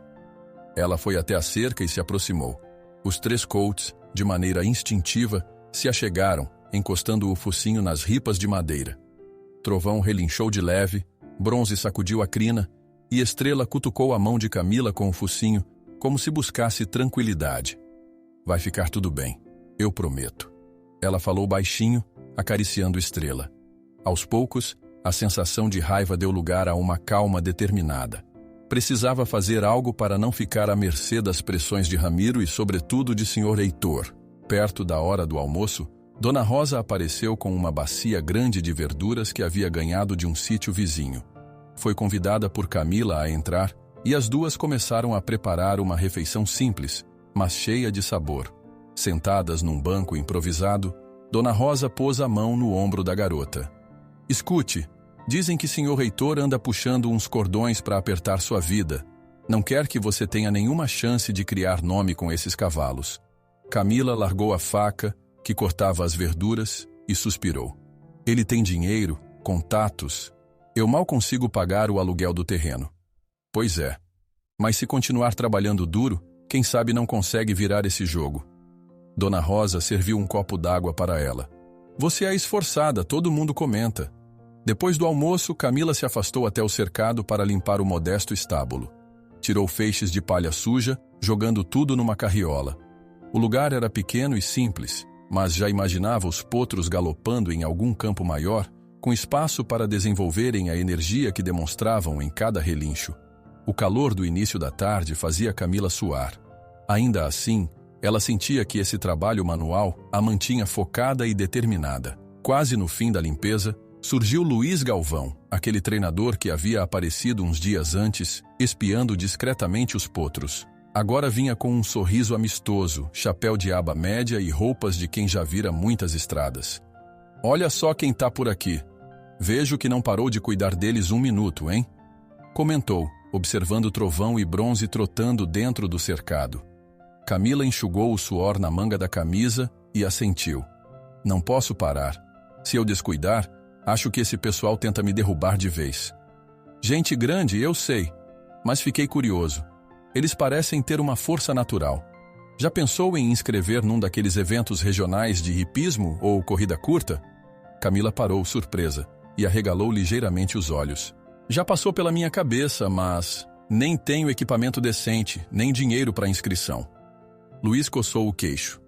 A: Ela foi até a cerca e se aproximou. Os três Colts, de maneira instintiva, se achegaram, encostando o focinho nas ripas de madeira. Trovão relinchou de leve, Bronze sacudiu a crina e Estrela cutucou a mão de Camila com o focinho, como se buscasse tranquilidade. "Vai ficar tudo bem, eu prometo." Ela falou baixinho, acariciando Estrela. Aos poucos, a sensação de raiva deu lugar a uma calma determinada. Precisava fazer algo para não ficar à mercê das pressões de Ramiro e, sobretudo, de Sr. Heitor. Perto da hora do almoço, Dona Rosa apareceu com uma bacia grande de verduras que havia ganhado de um sítio vizinho. Foi convidada por Camila a entrar e as duas começaram a preparar uma refeição simples, mas cheia de sabor. Sentadas num banco improvisado, Dona Rosa pôs a mão no ombro da garota. "Escute, dizem que Sr. Heitor anda puxando uns cordões para apertar sua vida. Não quer que você tenha nenhuma chance de criar nome com esses cavalos." Camila largou a faca, que cortava as verduras, e suspirou. "Ele tem dinheiro, contatos. Eu mal consigo pagar o aluguel do terreno." "Pois é." Mas se continuar trabalhando duro, quem sabe não consegue virar esse jogo. Dona Rosa serviu um copo d'água para ela. Você é esforçada, todo mundo comenta. Depois do almoço, Camila se afastou até o cercado para limpar o modesto estábulo. Tirou feixes de palha suja, jogando tudo numa carriola. O lugar era pequeno e simples, mas já imaginava os potros galopando em algum campo maior, com espaço para desenvolverem a energia que demonstravam em cada relincho. O calor do início da tarde fazia Camila suar. Ainda assim, ela sentia que esse trabalho manual a mantinha focada e determinada. Quase no fim da limpeza, surgiu Luiz Galvão, aquele treinador que havia aparecido uns dias antes, espiando discretamente os potros. Agora vinha com um sorriso amistoso, chapéu de aba média e roupas de quem já vira muitas estradas. Olha só quem tá por aqui. Vejo que não parou de cuidar deles um minuto, hein? Comentou, observando Trovão e Bronze trotando dentro do cercado. Camila enxugou o suor na manga da camisa e assentiu. Não posso parar. Se eu descuidar, acho que esse pessoal tenta me derrubar de vez. Gente grande, eu sei, mas fiquei curioso. Eles parecem ter uma força natural. Já pensou em inscrever num daqueles eventos regionais de hipismo ou corrida curta? Camila parou, surpresa, e arregalou ligeiramente os olhos. Já passou pela minha cabeça, mas nem tenho equipamento decente, nem dinheiro para inscrição. Luiz coçou o queixo.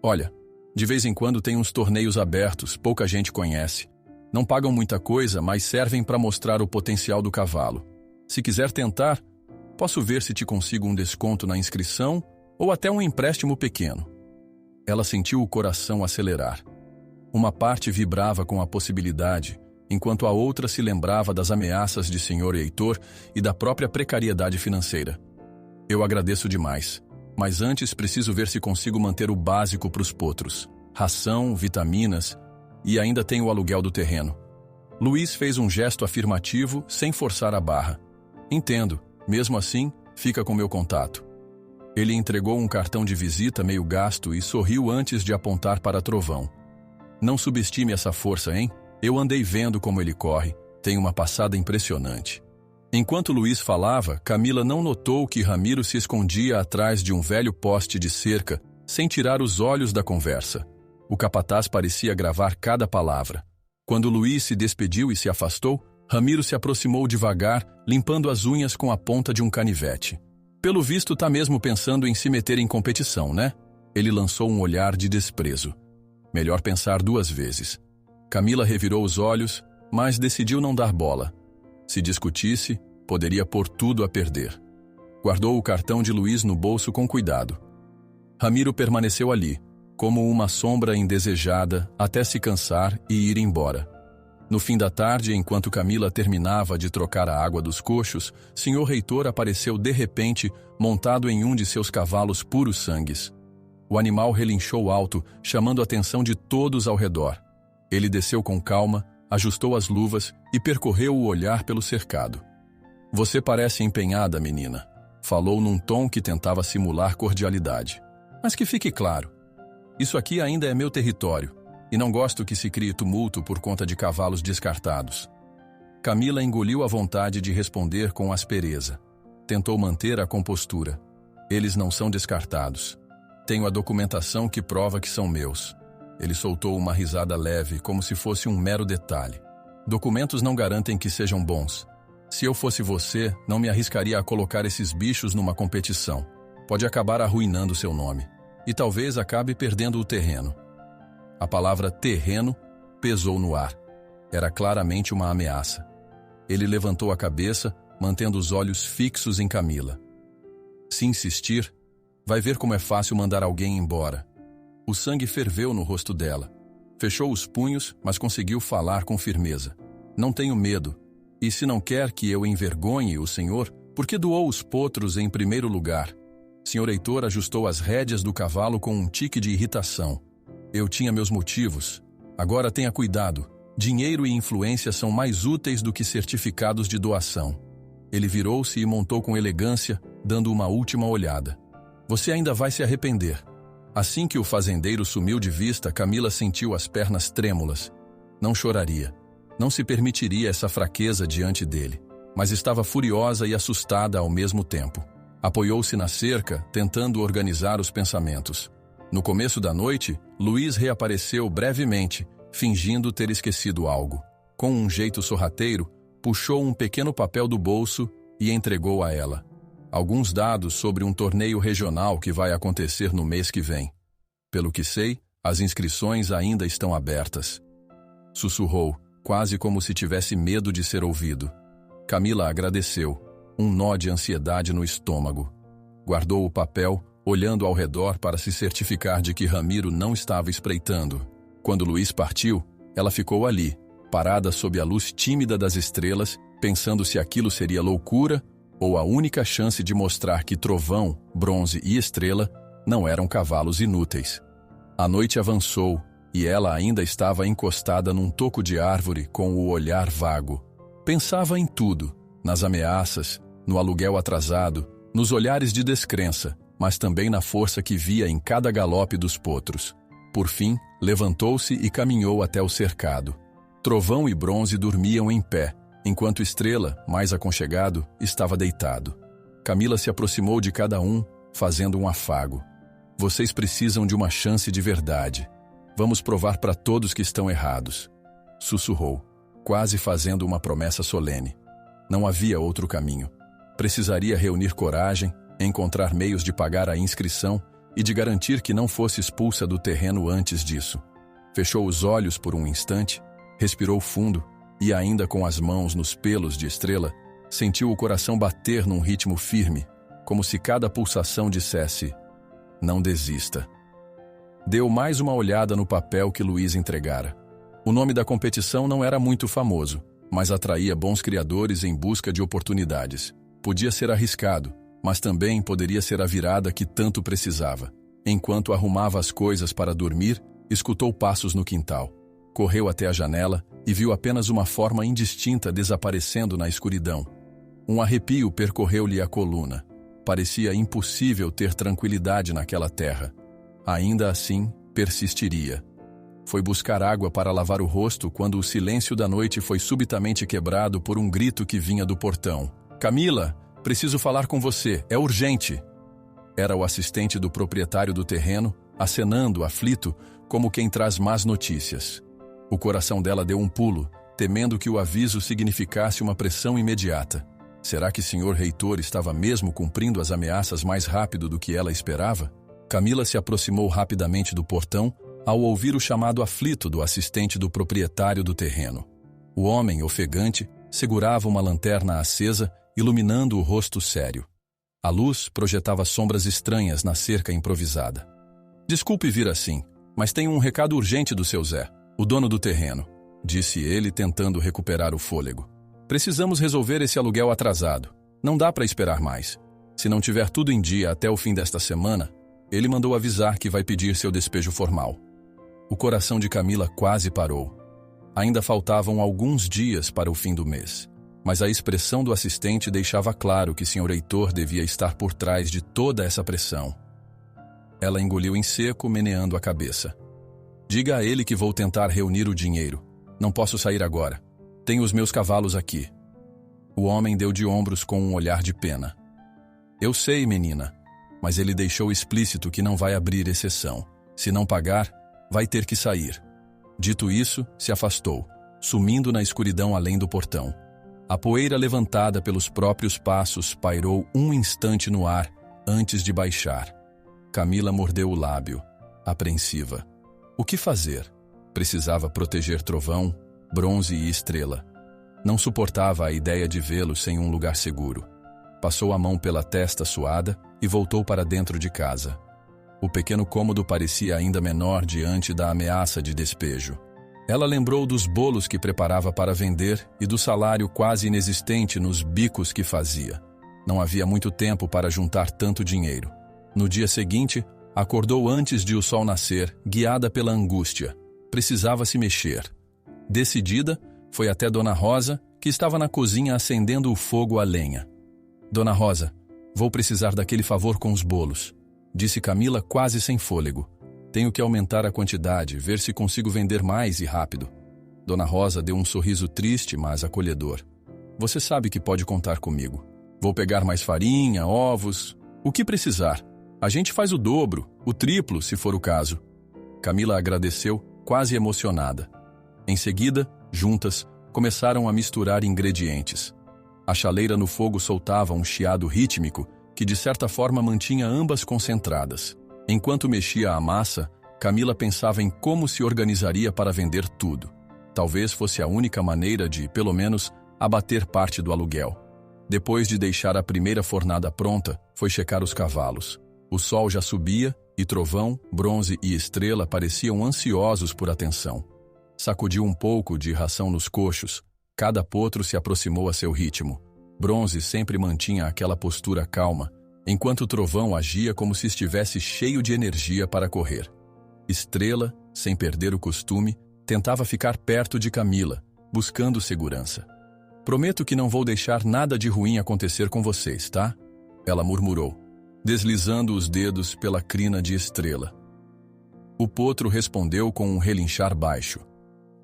A: Olha, de vez em quando tem uns torneios abertos, pouca gente conhece. Não pagam muita coisa, mas servem para mostrar o potencial do cavalo. Se quiser tentar, posso ver se te consigo um desconto na inscrição ou até um empréstimo pequeno. Ela sentiu o coração acelerar. Uma parte vibrava com a possibilidade, enquanto a outra se lembrava das ameaças de Sr. Heitor e da própria precariedade financeira. Eu agradeço demais, mas antes preciso ver se consigo manter o básico para os potros. Ração, vitaminas e ainda tem o aluguel do terreno. Luiz fez um gesto afirmativo sem forçar a barra. Entendo, mesmo assim, fica com meu contato. Ele entregou um cartão de visita meio gasto e sorriu antes de apontar para Trovão. Não subestime essa força, hein? Eu andei vendo como ele corre, tem uma passada impressionante. Enquanto Luiz falava, Camila não notou que Ramiro se escondia atrás de um velho poste de cerca, sem tirar os olhos da conversa. O capataz parecia gravar cada palavra. Quando Luiz se despediu e se afastou, Ramiro se aproximou devagar, limpando as unhas com a ponta de um canivete. Pelo visto, tá mesmo pensando em se meter em competição, né? Ele lançou um olhar de desprezo. Melhor pensar 2 vezes. Camila revirou os olhos, mas decidiu não dar bola. Se discutisse, poderia pôr tudo a perder. Guardou o cartão de Luiz no bolso com cuidado. Ramiro permaneceu ali, como uma sombra indesejada, até se cansar e ir embora. No fim da tarde, enquanto Camila terminava de trocar a água dos coxos, Sr. Heitor apareceu de repente, montado em um de seus cavalos puros sangues. O animal relinchou alto, chamando a atenção de todos ao redor. Ele desceu com calma, ajustou as luvas e percorreu o olhar pelo cercado. Você parece empenhada, menina, falou num tom que tentava simular cordialidade. Mas que fique claro, isso aqui ainda é meu território, e não gosto que se crie tumulto por conta de cavalos descartados. Camila engoliu a vontade de responder com aspereza. Tentou manter a compostura. Eles não são descartados. Tenho a documentação que prova que são meus. Ele soltou uma risada leve, como se fosse um mero detalhe. Documentos não garantem que sejam bons. Se eu fosse você, não me arriscaria a colocar esses bichos numa competição. Pode acabar arruinando seu nome. E talvez acabe perdendo o terreno. A palavra terreno pesou no ar. Era claramente uma ameaça. Ele levantou a cabeça, mantendo os olhos fixos em Camila. Se insistir, vai ver como é fácil mandar alguém embora. O sangue ferveu no rosto dela. Fechou os punhos, mas conseguiu falar com firmeza. Não tenho medo. E se não quer que eu envergonhe o senhor, por que doou os potros em primeiro lugar? Sr. Heitor ajustou as rédeas do cavalo com um tique de irritação. Eu tinha meus motivos. Agora tenha cuidado. Dinheiro e influência são mais úteis do que certificados de doação. Ele virou-se e montou com elegância, dando uma última olhada. Você ainda vai se arrepender. Assim que o fazendeiro sumiu de vista, Camila sentiu as pernas trêmulas. Não choraria. Não se permitiria essa fraqueza diante dele. Mas estava furiosa e assustada ao mesmo tempo. Apoiou-se na cerca, tentando organizar os pensamentos. No começo da noite, Luiz reapareceu brevemente, fingindo ter esquecido algo. Com um jeito sorrateiro, puxou um pequeno papel do bolso e entregou a ela. Alguns dados sobre um torneio regional que vai acontecer no mês que vem. Pelo que sei, as inscrições ainda estão abertas. Sussurrou, quase como se tivesse medo de ser ouvido. Camila agradeceu, um nó de ansiedade no estômago. Guardou o papel, olhando ao redor para se certificar de que Ramiro não estava espreitando. Quando Luiz partiu, ela ficou ali, parada sob a luz tímida das estrelas, pensando se aquilo seria loucura ou a única chance de mostrar que Trovão, Bronze e Estrela não eram cavalos inúteis. A noite avançou e ela ainda estava encostada num toco de árvore com o olhar vago. Pensava em tudo, nas ameaças, no aluguel atrasado, nos olhares de descrença, mas também na força que via em cada galope dos potros. Por fim, levantou-se e caminhou até o cercado. Trovão e Bronze dormiam em pé, enquanto Estrela, mais aconchegado, estava deitado. Camila se aproximou de cada um, fazendo um afago. Vocês precisam de uma chance de verdade. Vamos provar para todos que estão errados. Sussurrou, quase fazendo uma promessa solene. Não havia outro caminho. Precisaria reunir coragem, encontrar meios de pagar a inscrição e de garantir que não fosse expulsa do terreno antes disso. Fechou os olhos por um instante, respirou fundo e, ainda com as mãos nos pelos de Estrela, sentiu o coração bater num ritmo firme, como se cada pulsação dissesse: não desista. Deu mais uma olhada no papel que Luiz entregara. O nome da competição não era muito famoso, mas atraía bons criadores em busca de oportunidades. Podia ser arriscado, mas também poderia ser a virada que tanto precisava. Enquanto arrumava as coisas para dormir, escutou passos no quintal. Correu até a janela e viu apenas uma forma indistinta desaparecendo na escuridão. Um arrepio percorreu-lhe a coluna. Parecia impossível ter tranquilidade naquela terra. Ainda assim, persistiria. Foi buscar água para lavar o rosto quando o silêncio da noite foi subitamente quebrado por um grito que vinha do portão. «Camila, preciso falar com você, é urgente!» Era o assistente do proprietário do terreno, acenando, aflito, como quem traz más notícias. O coração dela deu um pulo, temendo que o aviso significasse uma pressão imediata. Será que Sr. Reitor estava mesmo cumprindo as ameaças mais rápido do que ela esperava? Camila se aproximou rapidamente do portão ao ouvir o chamado aflito do assistente do proprietário do terreno. O homem, ofegante, segurava uma lanterna acesa, iluminando o rosto sério. A luz projetava sombras estranhas na cerca improvisada. «Desculpe vir assim, mas tenho um recado urgente do seu Zé, o dono do terreno», disse ele, tentando recuperar o fôlego. «Precisamos resolver esse aluguel atrasado. Não dá para esperar mais. Se não tiver tudo em dia até o fim desta semana, ele mandou avisar que vai pedir seu despejo formal». O coração de Camila quase parou. Ainda faltavam alguns dias para o fim do mês, mas a expressão do assistente deixava claro que Sr. Heitor devia estar por trás de toda essa pressão. Ela engoliu em seco, meneando a cabeça. «Diga a ele que vou tentar reunir o dinheiro. Não posso sair agora. Tenho os meus cavalos aqui». O homem deu de ombros com um olhar de pena. «Eu sei, menina, mas ele deixou explícito que não vai abrir exceção. Se não pagar, vai ter que sair». Dito isso, se afastou, sumindo na escuridão além do portão. A poeira levantada pelos próprios passos pairou um instante no ar antes de baixar. Camila mordeu o lábio, apreensiva. O que fazer? Precisava proteger Trovão, Bronze e Estrela. Não suportava a ideia de vê-los sem um lugar seguro. Passou a mão pela testa suada e voltou para dentro de casa. O pequeno cômodo parecia ainda menor diante da ameaça de despejo. Ela lembrou dos bolos que preparava para vender e do salário quase inexistente nos bicos que fazia. Não havia muito tempo para juntar tanto dinheiro. No dia seguinte, acordou antes de o sol nascer, guiada pela angústia. Precisava se mexer. Decidida, foi até Dona Rosa, que estava na cozinha acendendo o fogo a lenha. «Dona Rosa, vou precisar daquele favor com os bolos», disse Camila quase sem fôlego. «Tenho que aumentar a quantidade, ver se consigo vender mais e rápido». Dona Rosa deu um sorriso triste, mas acolhedor. «Você sabe que pode contar comigo. Vou pegar mais farinha, ovos, o que precisar. A gente faz o dobro, o triplo, se for o caso. Camila agradeceu, quase emocionada. Em seguida, juntas, começaram a misturar ingredientes. A chaleira no fogo soltava um chiado rítmico que de certa forma mantinha ambas concentradas. Enquanto mexia a massa, Camila pensava em como se organizaria para vender tudo. Talvez fosse a única maneira de, pelo menos, abater parte do aluguel. Depois de deixar a primeira fornada pronta, foi checar os cavalos. O sol já subia e Trovão, Bronze e Estrela pareciam ansiosos por atenção. Sacudiu um pouco de ração nos coxos. Cada potro se aproximou a seu ritmo. Bronze sempre mantinha aquela postura calma, enquanto Trovão agia como se estivesse cheio de energia para correr. Estrela, sem perder o costume, tentava ficar perto de Camila, buscando segurança. Prometo que não vou deixar nada de ruim acontecer com vocês, tá? Ela murmurou, deslizando os dedos pela crina de Estrela. O potro respondeu com um relinchar baixo.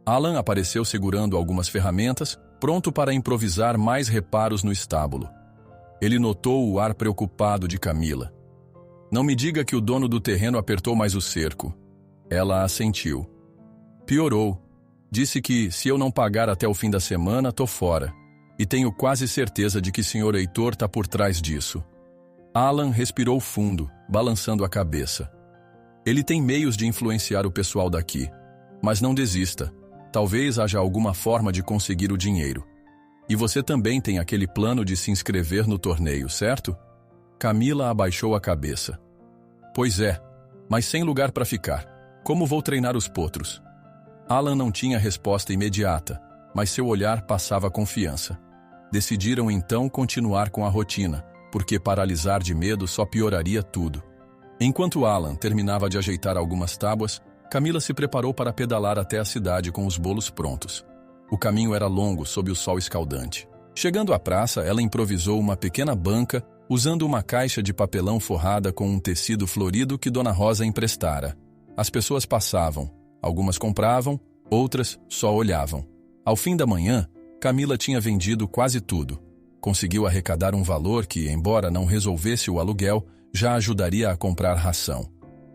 A: Alan apareceu segurando algumas ferramentas, pronto para improvisar mais reparos no estábulo. Ele notou o ar preocupado de Camila. Não me diga que o dono do terreno apertou mais o cerco. Ela assentiu. Piorou. Disse que, se eu não pagar até o fim da semana, tô fora. E tenho quase certeza de que Sr. Heitor tá por trás disso. Alan respirou fundo, balançando a cabeça. Ele tem meios de influenciar o pessoal daqui. Mas não desista. Talvez haja alguma forma de conseguir o dinheiro. E você também tem aquele plano de se inscrever no torneio, certo? Camila abaixou a cabeça. Pois é, mas sem lugar para ficar. Como vou treinar os potros? Alan não tinha resposta imediata, mas seu olhar passava confiança. Decidiram então continuar com a rotina, porque paralisar de medo só pioraria tudo. Enquanto Alan terminava de ajeitar algumas tábuas, Camila se preparou para pedalar até a cidade com os bolos prontos. O caminho era longo sob o sol escaldante. Chegando à praça, ela improvisou uma pequena banca usando uma caixa de papelão forrada com um tecido florido que Dona Rosa emprestara. As pessoas passavam. Algumas compravam, outras só olhavam. Ao fim da manhã, Camila tinha vendido quase tudo. Conseguiu arrecadar um valor que, embora não resolvesse o aluguel, já ajudaria a comprar ração.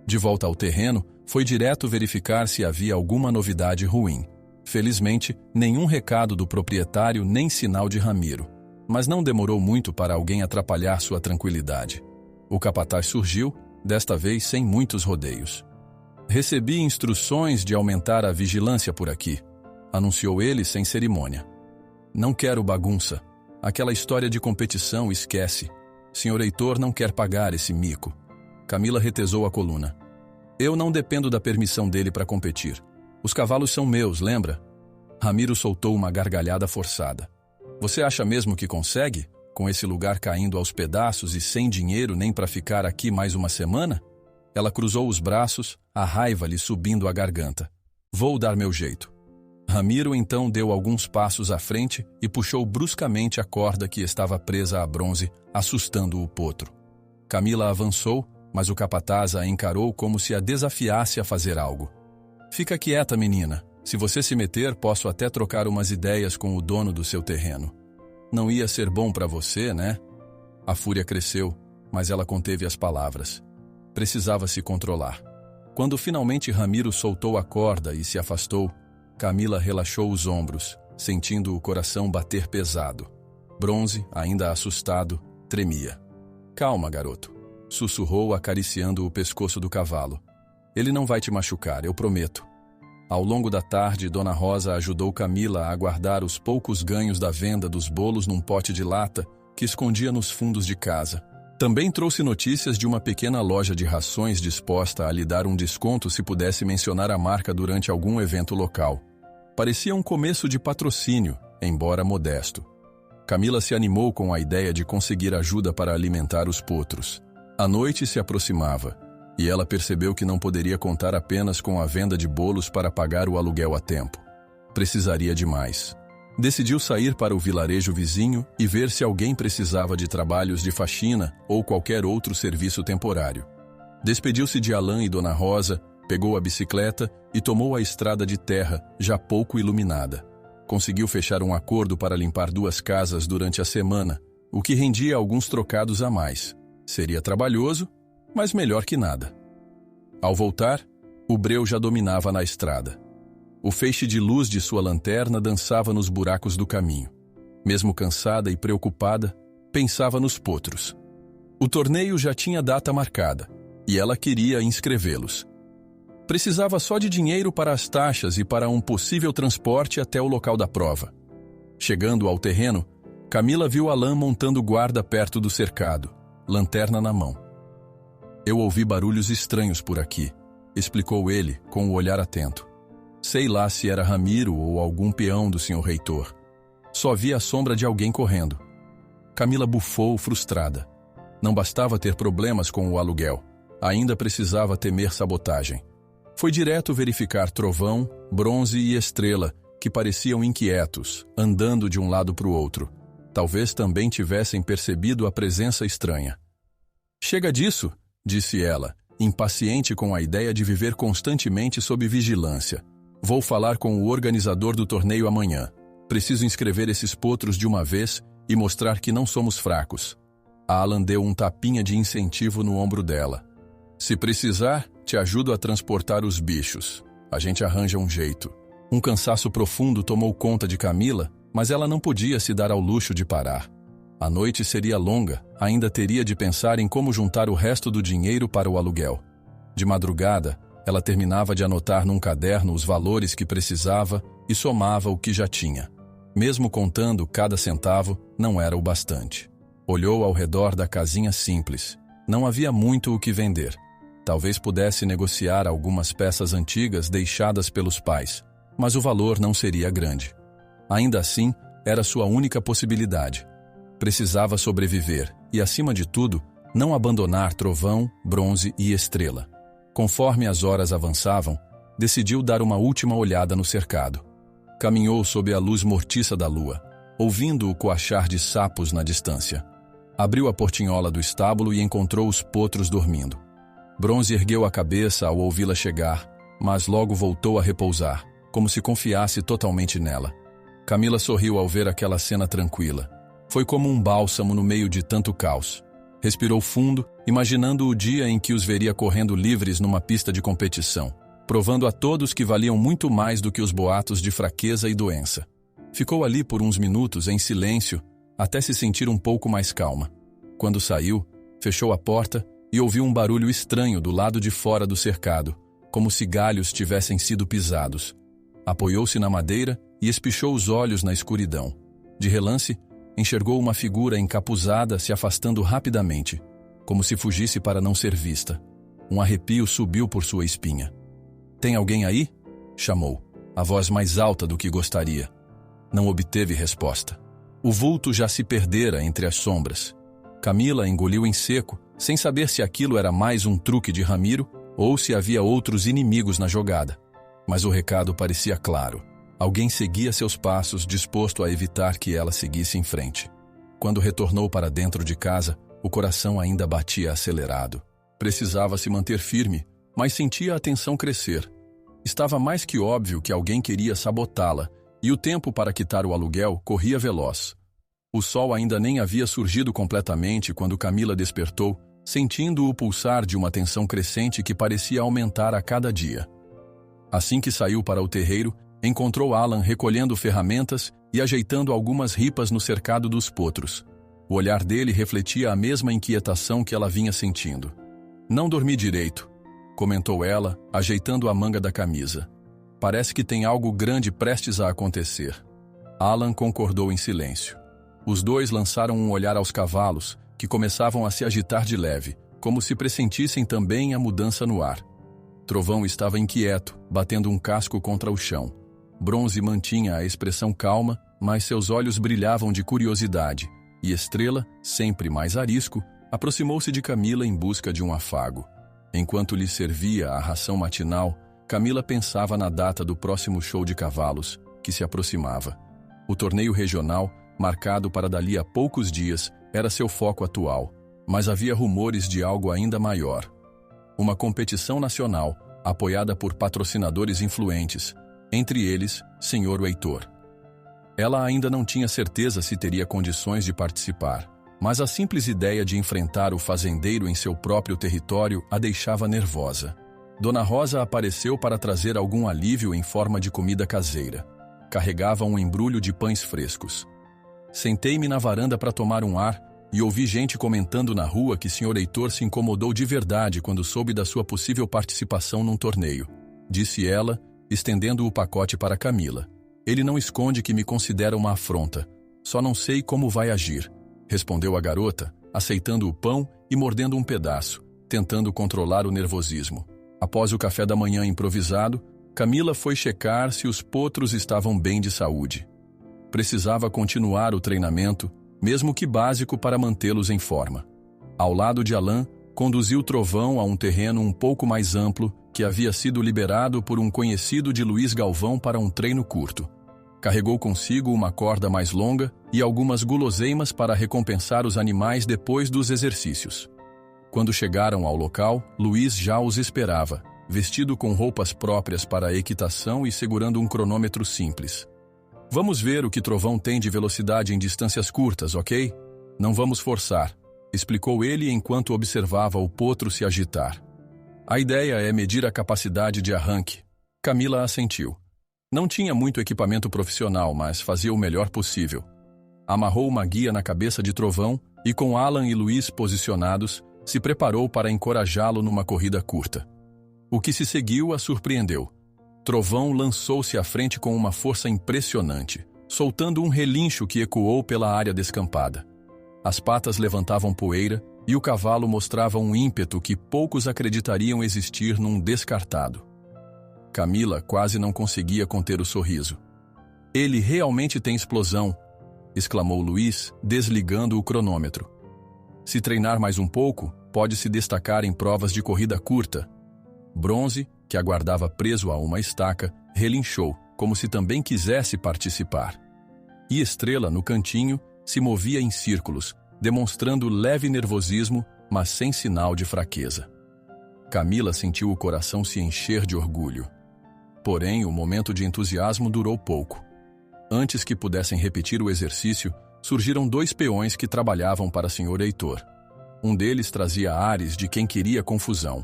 A: De volta ao terreno, foi direto verificar se havia alguma novidade ruim. Felizmente, nenhum recado do proprietário nem sinal de Ramiro. Mas não demorou muito para alguém atrapalhar sua tranquilidade. O capataz surgiu, desta vez sem muitos rodeios. Recebi instruções de aumentar a vigilância por aqui, anunciou ele sem cerimônia. Não quero bagunça. Aquela história de competição, esquece. Sr. Heitor não quer pagar esse mico. Camila retesou a coluna. Eu não dependo da permissão dele para competir. Os cavalos são meus, lembra? Ramiro soltou uma gargalhada forçada. Você acha mesmo que consegue? Com esse lugar caindo aos pedaços e sem dinheiro nem para ficar aqui mais uma semana? Ela cruzou os braços, a raiva lhe subindo a garganta. Vou dar meu jeito. Ramiro então deu alguns passos à frente e puxou bruscamente a corda que estava presa a Bronze, assustando o potro. Camila avançou, mas o capataz a encarou como se a desafiasse a fazer algo. Fica quieta, menina. Se você se meter, posso até trocar umas ideias com o dono do seu terreno. Não ia ser bom para você, né? A fúria cresceu, mas ela conteve as palavras. Precisava se controlar. Quando finalmente Ramiro soltou a corda e se afastou, Camila relaxou os ombros, sentindo o coração bater pesado. Bronze, ainda assustado, tremia. Calma, garoto, sussurrou acariciando o pescoço do cavalo. Ele não vai te machucar, eu prometo. Ao longo da tarde, Dona Rosa ajudou Camila a guardar os poucos ganhos da venda dos bolos num pote de lata que escondia nos fundos de casa. Também trouxe notícias de uma pequena loja de rações disposta a lhe dar um desconto se pudesse mencionar a marca durante algum evento local. Parecia um começo de patrocínio, embora modesto. Camila se animou com a ideia de conseguir ajuda para alimentar os potros. A noite se aproximava, e ela percebeu que não poderia contar apenas com a venda de bolos para pagar o aluguel a tempo. Precisaria de mais. Decidiu sair para o vilarejo vizinho e ver se alguém precisava de trabalhos de faxina ou qualquer outro serviço temporário. Despediu-se de Alan e Dona Rosa, pegou a bicicleta e tomou a estrada de terra, já pouco iluminada. Conseguiu fechar um acordo para limpar 2 casas durante a semana, o que rendia alguns trocados a mais. Seria trabalhoso, mas melhor que nada. Ao voltar, o breu já dominava na estrada. O feixe de luz de sua lanterna dançava nos buracos do caminho. Mesmo cansada e preocupada, pensava nos potros. O torneio já tinha data marcada, e ela queria inscrevê-los. Precisava só de dinheiro para as taxas e para um possível transporte até o local da prova. Chegando ao terreno, Camila viu Alain montando guarda perto do cercado, lanterna na mão. Eu ouvi barulhos estranhos por aqui, explicou ele com o olhar atento. Sei lá se era Ramiro ou algum peão do senhor reitor. Só vi a sombra de alguém correndo. Camila bufou, frustrada. Não bastava ter problemas com o aluguel, ainda precisava temer sabotagem. Foi direto verificar Trovão, Bronze e Estrela, que pareciam inquietos, andando de um lado para o outro. Talvez também tivessem percebido a presença estranha. Chega disso, disse ela, impaciente com a ideia de viver constantemente sob vigilância. Vou falar com o organizador do torneio amanhã. Preciso inscrever esses potros de uma vez e mostrar que não somos fracos. Alan deu um tapinha de incentivo no ombro dela. Se precisar, te ajudo a transportar os bichos. A gente arranja um jeito. Um cansaço profundo tomou conta de Camila, mas ela não podia se dar ao luxo de parar. A noite seria longa, ainda teria de pensar em como juntar o resto do dinheiro para o aluguel. De madrugada, ela terminava de anotar num caderno os valores que precisava e somava o que já tinha. Mesmo contando cada centavo, não era o bastante. Olhou ao redor da casinha simples. Não havia muito o que vender. Talvez pudesse negociar algumas peças antigas deixadas pelos pais, mas o valor não seria grande. Ainda assim, era sua única possibilidade. Precisava sobreviver e, acima de tudo, não abandonar Trovão, Bronze e Estrela. Conforme as horas avançavam, decidiu dar uma última olhada no cercado. Caminhou sob a luz mortiça da lua, ouvindo o coachar de sapos na distância. Abriu a portinhola do estábulo e encontrou os potros dormindo. Bronze ergueu a cabeça ao ouvi-la chegar, mas logo voltou a repousar, como se confiasse totalmente nela. Camila sorriu ao ver aquela cena tranquila. Foi como um bálsamo no meio de tanto caos. Respirou fundo, imaginando o dia em que os veria correndo livres numa pista de competição, provando a todos que valiam muito mais do que os boatos de fraqueza e doença. Ficou ali por uns minutos em silêncio, até se sentir um pouco mais calma. Quando saiu, fechou a porta e ouviu um barulho estranho do lado de fora do cercado, como se galhos tivessem sido pisados. Apoiou-se na madeira e espichou os olhos na escuridão. De relance, enxergou uma figura encapuzada se afastando rapidamente, como se fugisse para não ser vista. Um arrepio subiu por sua espinha. "Tem alguém aí?" chamou, a voz mais alta do que gostaria. Não obteve resposta. O vulto já se perdera entre as sombras. Camila engoliu em seco, sem saber se aquilo era mais um truque de Ramiro ou se havia outros inimigos na jogada. Mas o recado parecia claro. Alguém seguia seus passos, disposto a evitar que ela seguisse em frente. Quando retornou para dentro de casa, o coração ainda batia acelerado. Precisava se manter firme, mas sentia a tensão crescer. Estava mais que óbvio que alguém queria sabotá-la, e o tempo para quitar o aluguel corria veloz. O sol ainda nem havia surgido completamente quando Camila despertou, sentindo o pulsar de uma tensão crescente que parecia aumentar a cada dia. Assim que saiu para o terreiro, encontrou Alan recolhendo ferramentas e ajeitando algumas ripas no cercado dos potros. O olhar dele refletia a mesma inquietação que ela vinha sentindo. "Não dormi direito", comentou ela, ajeitando a manga da camisa. "Parece que tem algo grande prestes a acontecer." Alan concordou em silêncio. Os dois lançaram um olhar aos cavalos, que começavam a se agitar de leve, como se pressentissem também a mudança no ar. Trovão estava inquieto, batendo um casco contra o chão. Bronze mantinha a expressão calma, mas seus olhos brilhavam de curiosidade, e Estrela, sempre mais arisco, aproximou-se de Camila em busca de um afago. Enquanto lhe servia a ração matinal, Camila pensava na data do próximo show de cavalos, que se aproximava. O torneio regional, marcado para dali a poucos dias, era seu foco atual, mas havia rumores de algo ainda maior. Uma competição nacional, apoiada por patrocinadores influentes, entre eles, Sr. Heitor. Ela ainda não tinha certeza se teria condições de participar, Mas a simples ideia de enfrentar o fazendeiro em seu próprio território a deixava nervosa. Dona Rosa apareceu para trazer algum alívio em forma de comida caseira. Carregava um embrulho de pães frescos. Sentei-me na varanda para tomar um ar e ouvi gente comentando na rua que Sr. Heitor se incomodou de verdade quando soube da sua possível participação num torneio. Disse ela, estendendo o pacote para Camila. Ele não esconde que me considera uma afronta. Só não sei como vai agir, respondeu a garota, aceitando o pão e mordendo um pedaço, tentando controlar o nervosismo. Após o café da manhã improvisado, Camila foi checar se os potros estavam bem de saúde. Precisava continuar o treinamento, mesmo que básico, para mantê-los em forma. Ao lado de Alain, conduziu Trovão a um terreno um pouco mais amplo que havia sido liberado por um conhecido de Luiz Galvão para um treino curto. Carregou consigo uma corda mais longa e algumas guloseimas para recompensar os animais depois dos exercícios. Quando chegaram ao local, Luiz já os esperava, vestido com roupas próprias para a equitação e segurando um cronômetro simples. Vamos ver o que Trovão tem de velocidade em distâncias curtas, ok? Não vamos forçar, explicou ele enquanto observava o potro se agitar. A ideia é medir a capacidade de arranque. Camila assentiu. Não tinha muito equipamento profissional, mas fazia o melhor possível. Amarrou uma guia na cabeça de Trovão e, com Alan e Luiz posicionados, se preparou para encorajá-lo numa corrida curta. O que se seguiu a surpreendeu. Trovão lançou-se à frente com uma força impressionante, soltando um relincho que ecoou pela área descampada. As patas levantavam poeira e o cavalo mostrava um ímpeto que poucos acreditariam existir num descartado. Camila quase não conseguia conter o sorriso. Ele realmente tem explosão, exclamou Luiz, desligando o cronômetro. Se treinar mais um pouco, pode se destacar em provas de corrida curta. Bronze, que aguardava preso a uma estaca, relinchou, como se também quisesse participar. E Estrela, no cantinho, se movia em círculos, demonstrando leve nervosismo, mas sem sinal de fraqueza. Camila sentiu o coração se encher de orgulho. Porém, o momento de entusiasmo durou pouco. Antes que pudessem repetir o exercício, surgiram 2 peões que trabalhavam para Sr. Heitor. Um deles trazia ares de quem queria confusão.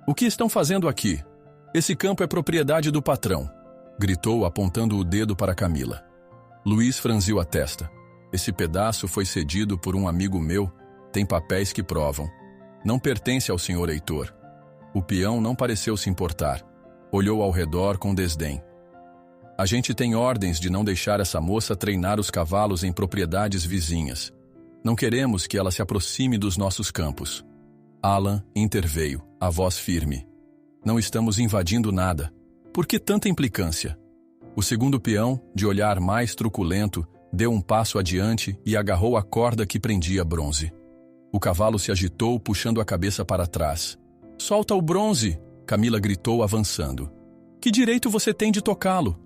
A: "O que estão fazendo aqui? Esse campo é propriedade do patrão", gritou apontando o dedo para Camila. Luiz franziu a testa. "Esse pedaço foi cedido por um amigo meu, tem papéis que provam. Não pertence ao Sr. Heitor." O peão não pareceu se importar. Olhou ao redor com desdém. "A gente tem ordens de não deixar essa moça treinar os cavalos em propriedades vizinhas. Não queremos que ela se aproxime dos nossos campos." Alan interveio, a voz firme. "Não estamos invadindo nada. Por que tanta implicância?" O segundo peão, de olhar mais truculento, deu um passo adiante e agarrou a corda que prendia Bronze. O cavalo se agitou, puxando a cabeça para trás. "Solta o Bronze!" Camila gritou, avançando. "Que direito você tem de tocá-lo?"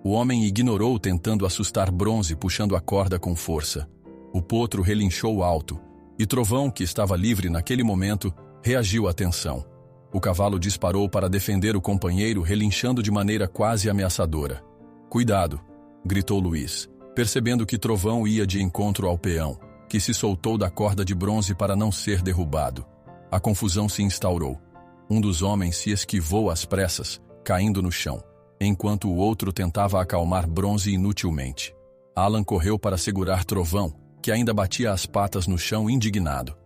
A: O homem ignorou, tentando assustar Bronze, puxando a corda com força. O potro relinchou alto, e Trovão, que estava livre naquele momento, reagiu à tensão. O cavalo disparou para defender o companheiro, relinchando de maneira quase ameaçadora. "Cuidado!" gritou Luiz, percebendo que Trovão ia de encontro ao peão, que se soltou da corda de Bronze para não ser derrubado. A confusão se instaurou. Um dos homens se esquivou às pressas, caindo no chão, enquanto o outro tentava acalmar Bronze inutilmente. Alan correu para segurar Trovão, que ainda batia as patas no chão indignado.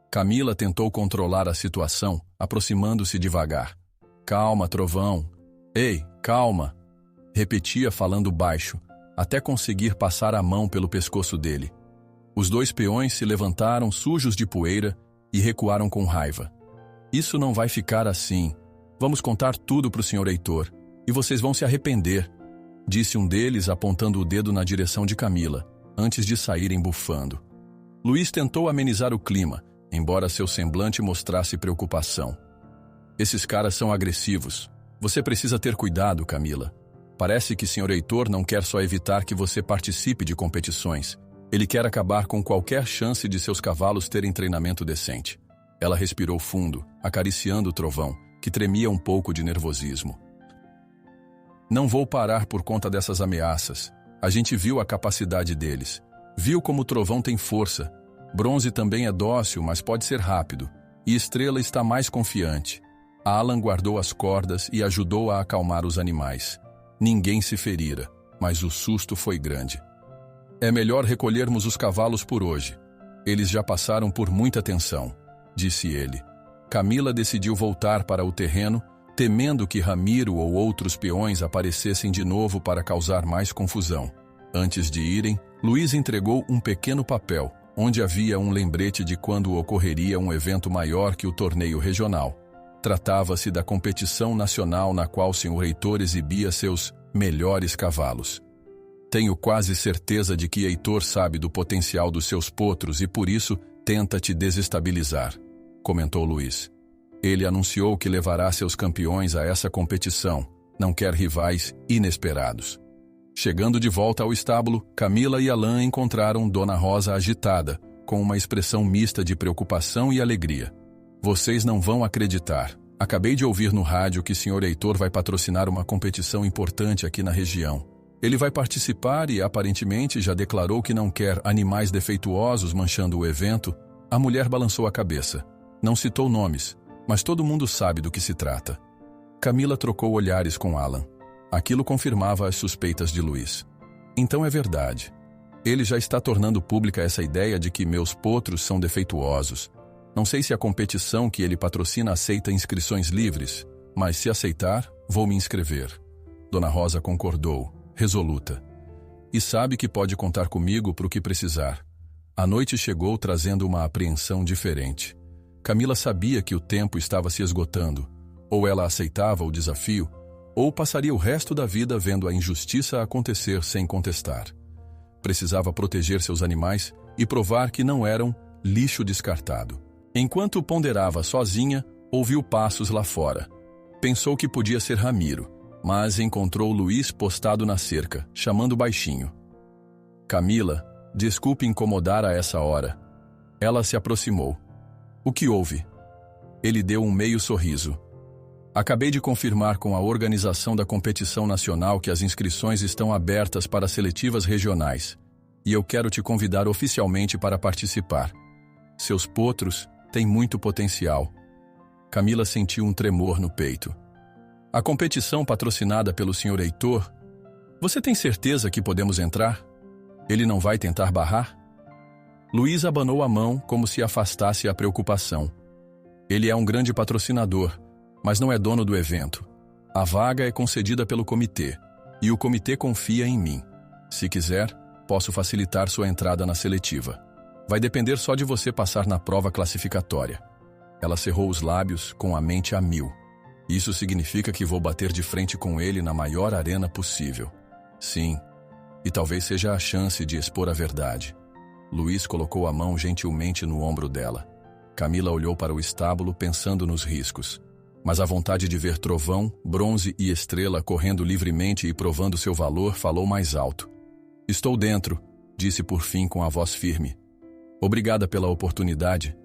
A: Camila tentou controlar a situação, aproximando-se devagar. "Calma, Trovão. Ei, calma!" Repetia falando baixo, até conseguir passar a mão pelo pescoço dele. Os 2 peões se levantaram sujos de poeira e recuaram com raiva. "Isso não vai ficar assim. Vamos contar tudo para o Sr. Heitor, e vocês vão se arrepender", disse um deles apontando o dedo na direção de Camila, antes de saírem bufando. Luiz tentou amenizar o clima, embora seu semblante mostrasse preocupação. "Esses caras são agressivos. Você precisa ter cuidado, Camila. Parece que Sr. Heitor não quer só evitar que você participe de competições. Ele quer acabar com qualquer chance de seus cavalos terem treinamento decente." Ela respirou fundo, acariciando o Trovão, que tremia um pouco de nervosismo. "Não vou parar por conta dessas ameaças. A gente viu a capacidade deles. Viu como o Trovão tem força. Bronze também é dócil, mas pode ser rápido. E Estrela está mais confiante. Alan guardou as cordas e ajudou a acalmar os animais. Ninguém se ferira, mas o susto foi grande. É melhor recolhermos os cavalos por hoje. Eles já passaram por muita tensão, disse ele. Camila decidiu voltar para o terreno, temendo que Ramiro ou outros peões aparecessem de novo para causar mais confusão. Antes de irem, Luiz entregou um pequeno papel, onde havia um lembrete de quando ocorreria um evento maior que o torneio regional. Tratava-se da competição nacional na qual o senhor Heitor exibia seus melhores cavalos. Tenho quase certeza de que Heitor sabe do potencial dos seus potros e por isso tenta te desestabilizar, comentou Luiz. Ele anunciou que levará seus campeões a essa competição, não quer rivais inesperados. Chegando de volta ao estábulo, Camila e Alan encontraram Dona Rosa agitada, com uma expressão mista de preocupação e alegria. Vocês não vão acreditar. Acabei de ouvir no rádio que o Sr. Heitor vai patrocinar uma competição importante aqui na região. Ele vai participar e aparentemente já declarou que não quer animais defeituosos manchando o evento. A mulher balançou a cabeça. Não citou nomes, mas todo mundo sabe do que se trata. Camila trocou olhares com Alan. Aquilo confirmava as suspeitas de Luiz. Então é verdade. Ele já está tornando pública essa ideia de que meus potros são defeituosos. Não sei se a competição que ele patrocina aceita inscrições livres, mas se aceitar, vou me inscrever. Dona Rosa concordou, resoluta. E sabe que pode contar comigo para o que precisar. A noite chegou trazendo uma apreensão diferente. Camila sabia que o tempo estava se esgotando. Ou ela aceitava o desafio, ou passaria o resto da vida vendo a injustiça acontecer sem contestar. Precisava proteger seus animais e provar que não eram lixo descartado. Enquanto ponderava sozinha, ouviu passos lá fora. Pensou que podia ser Ramiro, mas encontrou Luiz postado na cerca, chamando baixinho. Camila, desculpe incomodar a essa hora. Ela se aproximou. O que houve? Ele deu um meio sorriso. Acabei de confirmar com a organização da competição nacional que as inscrições estão abertas para seletivas regionais, e eu quero te convidar oficialmente para participar. Seus potros têm muito potencial. Camila sentiu um tremor no peito. A competição patrocinada pelo Sr. Heitor? Você tem certeza que podemos entrar? Ele não vai tentar barrar? Luiz abanou a mão como se afastasse a preocupação. Ele é um grande patrocinador, mas não é dono do evento. A vaga é concedida pelo comitê, e o comitê confia em mim. Se quiser, posso facilitar sua entrada na seletiva. Vai depender só de você passar na prova classificatória. Ela cerrou os lábios com a mente a mil. Isso significa que vou bater de frente com ele na maior arena possível. Sim, e talvez seja a chance de expor a verdade. Luiz colocou a mão gentilmente no ombro dela. Camila olhou para o estábulo pensando nos riscos. Mas a vontade de ver Trovão, Bronze e Estrela correndo livremente e provando seu valor falou mais alto. Estou dentro, disse por fim com a voz firme. Obrigada pela oportunidade.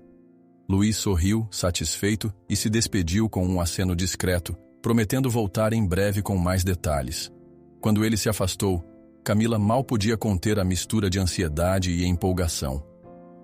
A: Luiz sorriu, satisfeito, e se despediu com um aceno discreto, prometendo voltar em breve com mais detalhes. Quando ele se afastou, Camila mal podia conter a mistura de ansiedade e empolgação.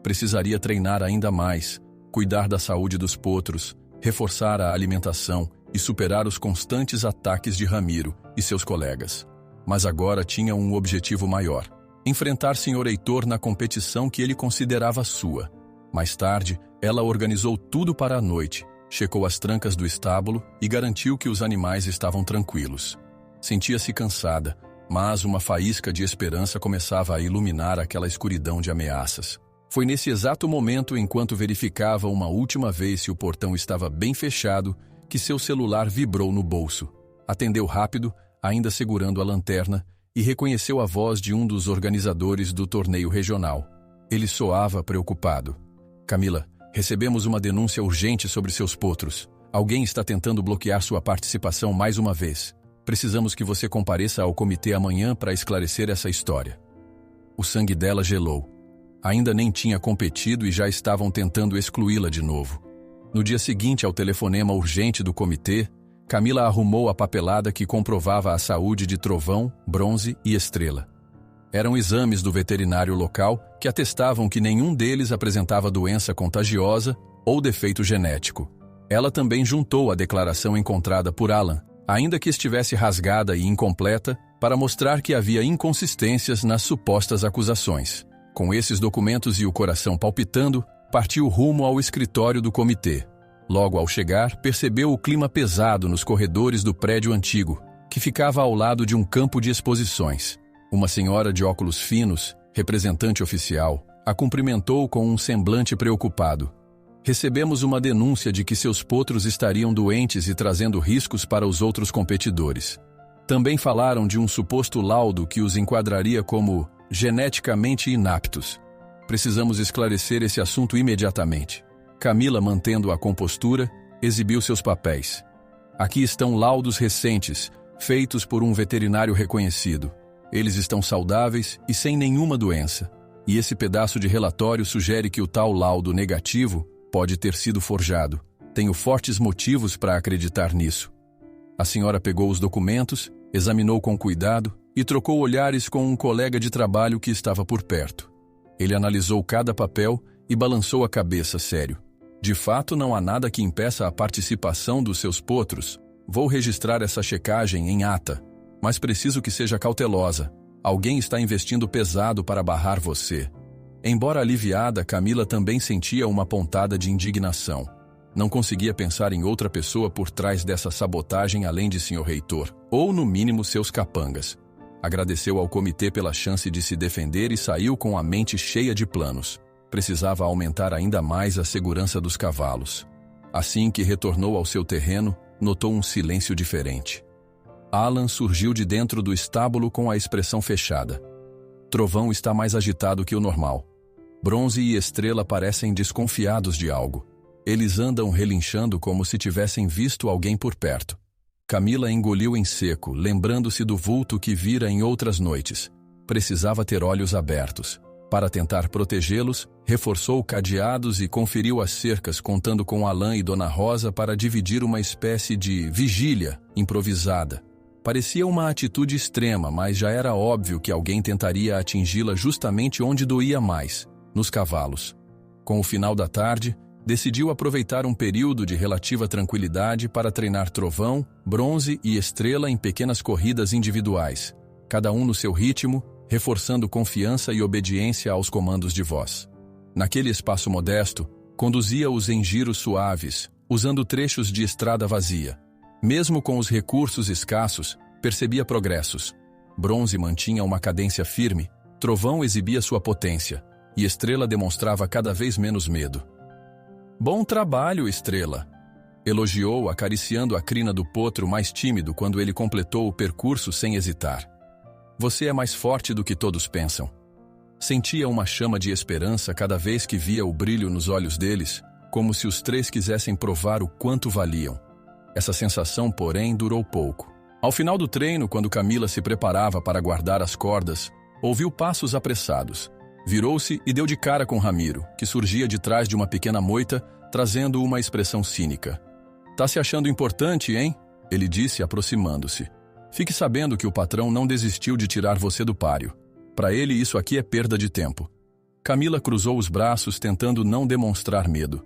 A: Precisaria treinar ainda mais, cuidar da saúde dos potros, reforçar a alimentação e superar os constantes ataques de Ramiro e seus colegas. Mas agora tinha um objetivo maior: enfrentar Sr. Heitor na competição que ele considerava sua. Mais tarde, ela organizou tudo para a noite, checou as trancas do estábulo e garantiu que os animais estavam tranquilos. Sentia-se cansada, mas uma faísca de esperança começava a iluminar aquela escuridão de ameaças. Foi nesse exato momento, enquanto verificava uma última vez se o portão estava bem fechado, que seu celular vibrou no bolso. Atendeu rápido, ainda segurando a lanterna, e reconheceu a voz de um dos organizadores do torneio regional. Ele soava preocupado. Camila, recebemos uma denúncia urgente sobre seus potros. Alguém está tentando bloquear sua participação mais uma vez. Precisamos que você compareça ao comitê amanhã para esclarecer essa história. O sangue dela gelou. Ainda nem tinha competido e já estavam tentando excluí-la de novo. No dia seguinte ao telefonema urgente do comitê, Camila arrumou a papelada que comprovava a saúde de Trovão, Bronze e Estrela. Eram exames do veterinário local que atestavam que nenhum deles apresentava doença contagiosa ou defeito genético. Ela também juntou a declaração encontrada por Alan, ainda que estivesse rasgada e incompleta, para mostrar que havia inconsistências nas supostas acusações. Com esses documentos e o coração palpitando, partiu rumo ao escritório do comitê. Logo ao chegar, percebeu o clima pesado nos corredores do prédio antigo, que ficava ao lado de um campo de exposições. Uma senhora de óculos finos, representante oficial, a cumprimentou com um semblante preocupado. Recebemos uma denúncia de que seus potros estariam doentes e trazendo riscos para os outros competidores. Também falaram de um suposto laudo que os enquadraria como geneticamente inaptos. Precisamos esclarecer esse assunto imediatamente. Camila, mantendo a compostura, exibiu seus papéis. Aqui estão laudos recentes, feitos por um veterinário reconhecido. Eles estão saudáveis e sem nenhuma doença. E esse pedaço de relatório sugere que o tal laudo negativo pode ter sido forjado. Tenho fortes motivos para acreditar nisso. A senhora pegou os documentos, examinou com cuidado e trocou olhares com um colega de trabalho que estava por perto. Ele analisou cada papel e balançou a cabeça sério. De fato, não há nada que impeça a participação dos seus potros. Vou registrar essa checagem em ata, mas preciso que seja cautelosa. Alguém está investindo pesado para barrar você. Embora aliviada, Camila também sentia uma pontada de indignação. Não conseguia pensar em outra pessoa por trás dessa sabotagem além de Sr. Reitor, ou no mínimo seus capangas. Agradeceu ao comitê pela chance de se defender e saiu com a mente cheia de planos. Precisava aumentar ainda mais a segurança dos cavalos. Assim que retornou ao seu terreno, notou um silêncio diferente. Alan surgiu de dentro do estábulo com a expressão fechada. Trovão está mais agitado que o normal. Bronze e Estrela parecem desconfiados de algo. Eles andam relinchando como se tivessem visto alguém por perto. Camila engoliu em seco, lembrando-se do vulto que vira em outras noites. Precisava ter olhos abertos. Para tentar protegê-los, reforçou cadeados e conferiu as cercas, contando com Alan e Dona Rosa para dividir uma espécie de vigília improvisada. Parecia uma atitude extrema, mas já era óbvio que alguém tentaria atingi-la justamente onde doía mais, nos cavalos. Com o final da tarde, decidiu aproveitar um período de relativa tranquilidade para treinar Trovão, Bronze e Estrela em pequenas corridas individuais, cada um no seu ritmo, reforçando confiança e obediência aos comandos de voz. Naquele espaço modesto, conduzia-os em giros suaves, usando trechos de estrada vazia. Mesmo com os recursos escassos, percebia progressos. Bronze mantinha uma cadência firme, Trovão exibia sua potência, e Estrela demonstrava cada vez menos medo. «Bom trabalho, Estrela!» elogiou, acariciando a crina do potro mais tímido quando ele completou o percurso sem hesitar. «Você é mais forte do que todos pensam.» Sentia uma chama de esperança cada vez que via o brilho nos olhos deles, como se os três quisessem provar o quanto valiam. Essa sensação, porém, durou pouco. Ao final do treino, quando Camila se preparava para guardar as cordas, ouviu passos apressados. Virou-se e deu de cara com Ramiro, que surgia de trás de uma pequena moita, trazendo uma expressão cínica. «Tá se achando importante, hein?» ele disse, aproximando-se. «Fique sabendo que o patrão não desistiu de tirar você do páreo. Para ele, isso aqui é perda de tempo.» Camila cruzou os braços, tentando não demonstrar medo.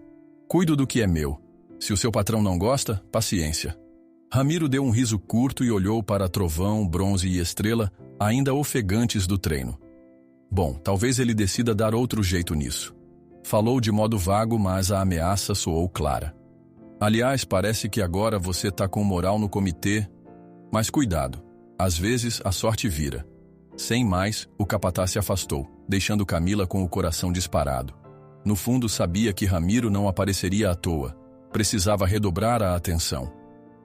A: «Cuido do que é meu. Se o seu patrão não gosta, paciência.» Ramiro deu um riso curto e olhou para Trovão, Bronze e Estrela, ainda ofegantes do treino. Bom, talvez ele decida dar outro jeito nisso. Falou de modo vago, mas a ameaça soou clara. «Aliás, parece que agora você tá com moral no comitê. Mas cuidado, às vezes a sorte vira.» Sem mais, o capataz se afastou, deixando Camila com o coração disparado. No fundo, sabia que Ramiro não apareceria à toa. Precisava redobrar a atenção.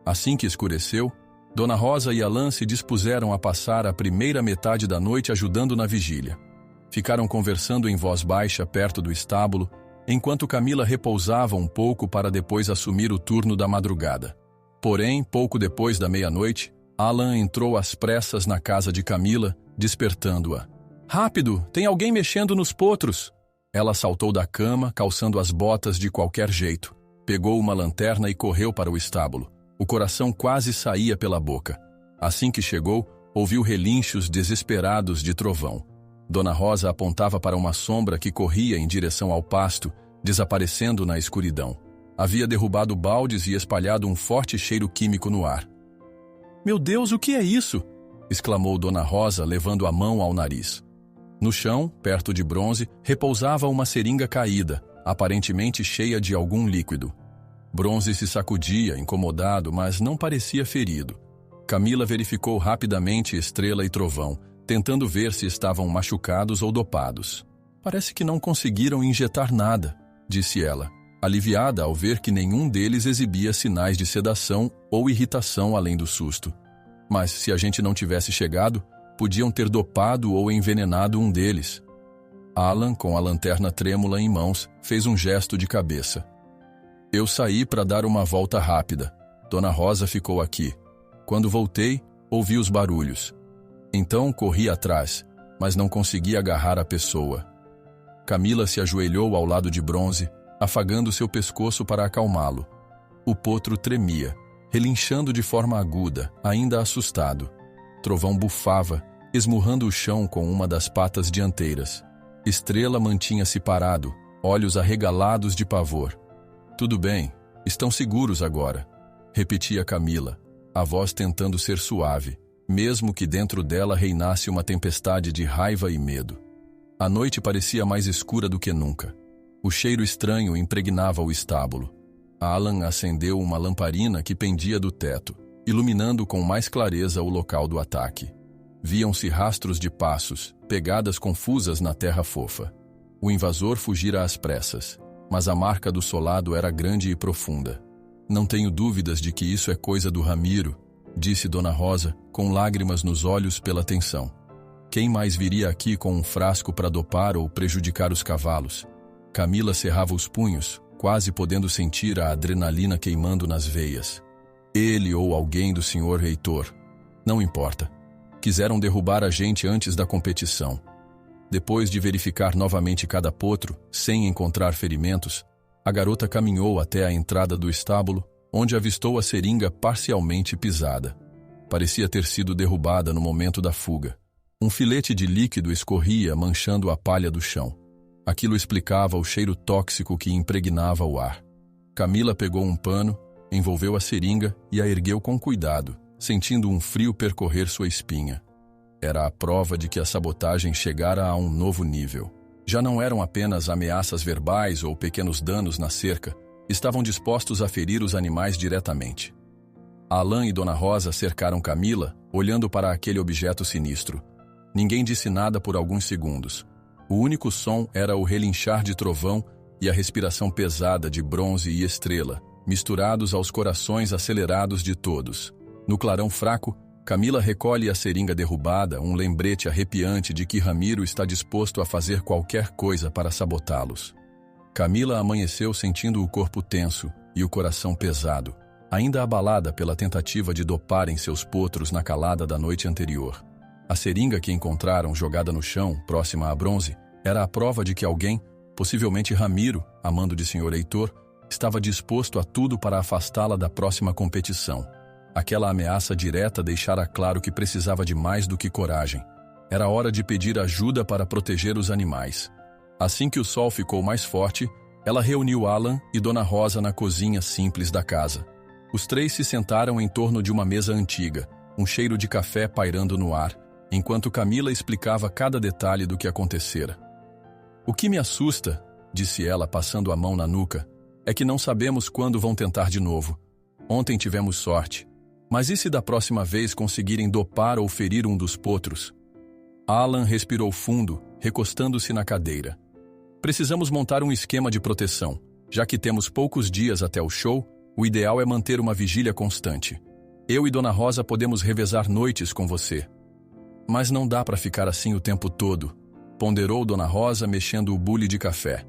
A: Assim que escureceu, Dona Rosa e Alan se dispuseram a passar a primeira metade da noite ajudando na vigília. Ficaram conversando em voz baixa perto do estábulo, enquanto Camila repousava um pouco para depois assumir o turno da madrugada. Porém, pouco depois da meia-noite, Alan entrou às pressas na casa de Camila, despertando-a. «Rápido! Tem alguém mexendo nos potros!» Ela saltou da cama, calçando as botas de qualquer jeito. Pegou uma lanterna e correu para o estábulo. O coração quase saía pela boca. Assim que chegou, Ouviu relinchos desesperados de trovão. Dona Rosa apontava para uma sombra que corria em direção ao pasto, desaparecendo na escuridão. Havia derrubado baldes e espalhado um forte cheiro químico no ar. "Meu Deus, o que é isso?" exclamou Dona Rosa, levando a mão ao nariz. No chão, perto de Bronze, repousava uma seringa caída, aparentemente cheia de algum líquido. Bronze se sacudia, incomodado, mas não parecia ferido. Camila verificou rapidamente Estrela e Trovão, tentando ver se estavam machucados ou dopados. "Parece que não conseguiram injetar nada", disse ela, aliviada ao ver que nenhum deles exibia sinais de sedação ou irritação além do susto. "Mas se a gente não tivesse chegado, podiam ter dopado ou envenenado um deles." Alan, com a lanterna trêmula em mãos, fez um gesto de cabeça. "Eu saí para dar uma volta rápida. Dona Rosa ficou aqui. Quando voltei, ouvi os barulhos. Então corri atrás, mas não consegui agarrar a pessoa." Camila se ajoelhou ao lado de Bronze, afagando seu pescoço para acalmá-lo. O potro tremia, relinchando de forma aguda, ainda assustado. Trovão bufava, esmurrando o chão com uma das patas dianteiras. Estrela mantinha-se parado, olhos arregalados de pavor. "Tudo bem, estão seguros agora", repetia Camila, a voz tentando ser suave, mesmo que dentro dela reinasse uma tempestade de raiva e medo. A noite parecia mais escura do que nunca. O cheiro estranho impregnava o estábulo. Alan acendeu uma lamparina que pendia do teto, iluminando com mais clareza o local do ataque. Viam-se rastros de passos, pegadas confusas na terra fofa. O invasor fugira às pressas, mas a marca do solado era grande e profunda. "Não tenho dúvidas de que isso é coisa do Ramiro", disse Dona Rosa, com lágrimas nos olhos pela tensão. "Quem mais viria aqui com um frasco para dopar ou prejudicar os cavalos?" Camila cerrava os punhos, quase podendo sentir a adrenalina queimando nas veias. "Ele ou alguém do Sr. Reitor. Não importa. Quiseram derrubar a gente antes da competição." Depois de verificar novamente cada potro, sem encontrar ferimentos, a garota caminhou até a entrada do estábulo, onde avistou a seringa parcialmente pisada. Parecia ter sido derrubada no momento da fuga. Um filete de líquido escorria, manchando a palha do chão. Aquilo explicava o cheiro tóxico que impregnava o ar. Camila pegou um pano, envolveu a seringa e a ergueu com cuidado, sentindo um frio percorrer sua espinha. Era a prova de que a sabotagem chegara a um novo nível. Já não eram apenas ameaças verbais ou pequenos danos na cerca, estavam dispostos a ferir os animais diretamente. Alan e Dona Rosa cercaram Camila, olhando para aquele objeto sinistro. Ninguém disse nada por alguns segundos. O único som era o relinchar de Trovão e a respiração pesada de Bronze e Estrela, misturados aos corações acelerados de todos. No clarão fraco, Camila recolhe a seringa derrubada, um lembrete arrepiante de que Ramiro está disposto a fazer qualquer coisa para sabotá-los. Camila amanheceu sentindo o corpo tenso e o coração pesado, ainda abalada pela tentativa de doparem seus potros na calada da noite anterior. A seringa que encontraram jogada no chão, próxima a Bronze, era a prova de que alguém, possivelmente Ramiro, amando de Sr. Heitor, estava disposto a tudo para afastá-la da próxima competição. Aquela ameaça direta deixara claro que precisava de mais do que coragem. Era hora de pedir ajuda para proteger os animais. Assim que o sol ficou mais forte, ela reuniu Alan e Dona Rosa na cozinha simples da casa. Os três se sentaram em torno de uma mesa antiga, um cheiro de café pairando no ar, enquanto Camila explicava cada detalhe do que acontecera. "O que me assusta", disse ela passando a mão na nuca, "é que não sabemos quando vão tentar de novo. Ontem tivemos sorte. Mas e se da próxima vez conseguirem dopar ou ferir um dos potros?" Alan respirou fundo, recostando-se na cadeira. "Precisamos montar um esquema de proteção. Já que temos poucos dias até o show, o ideal é manter uma vigília constante. Eu e Dona Rosa podemos revezar noites com você." "Mas não dá para ficar assim o tempo todo", ponderou Dona Rosa mexendo o bule de café.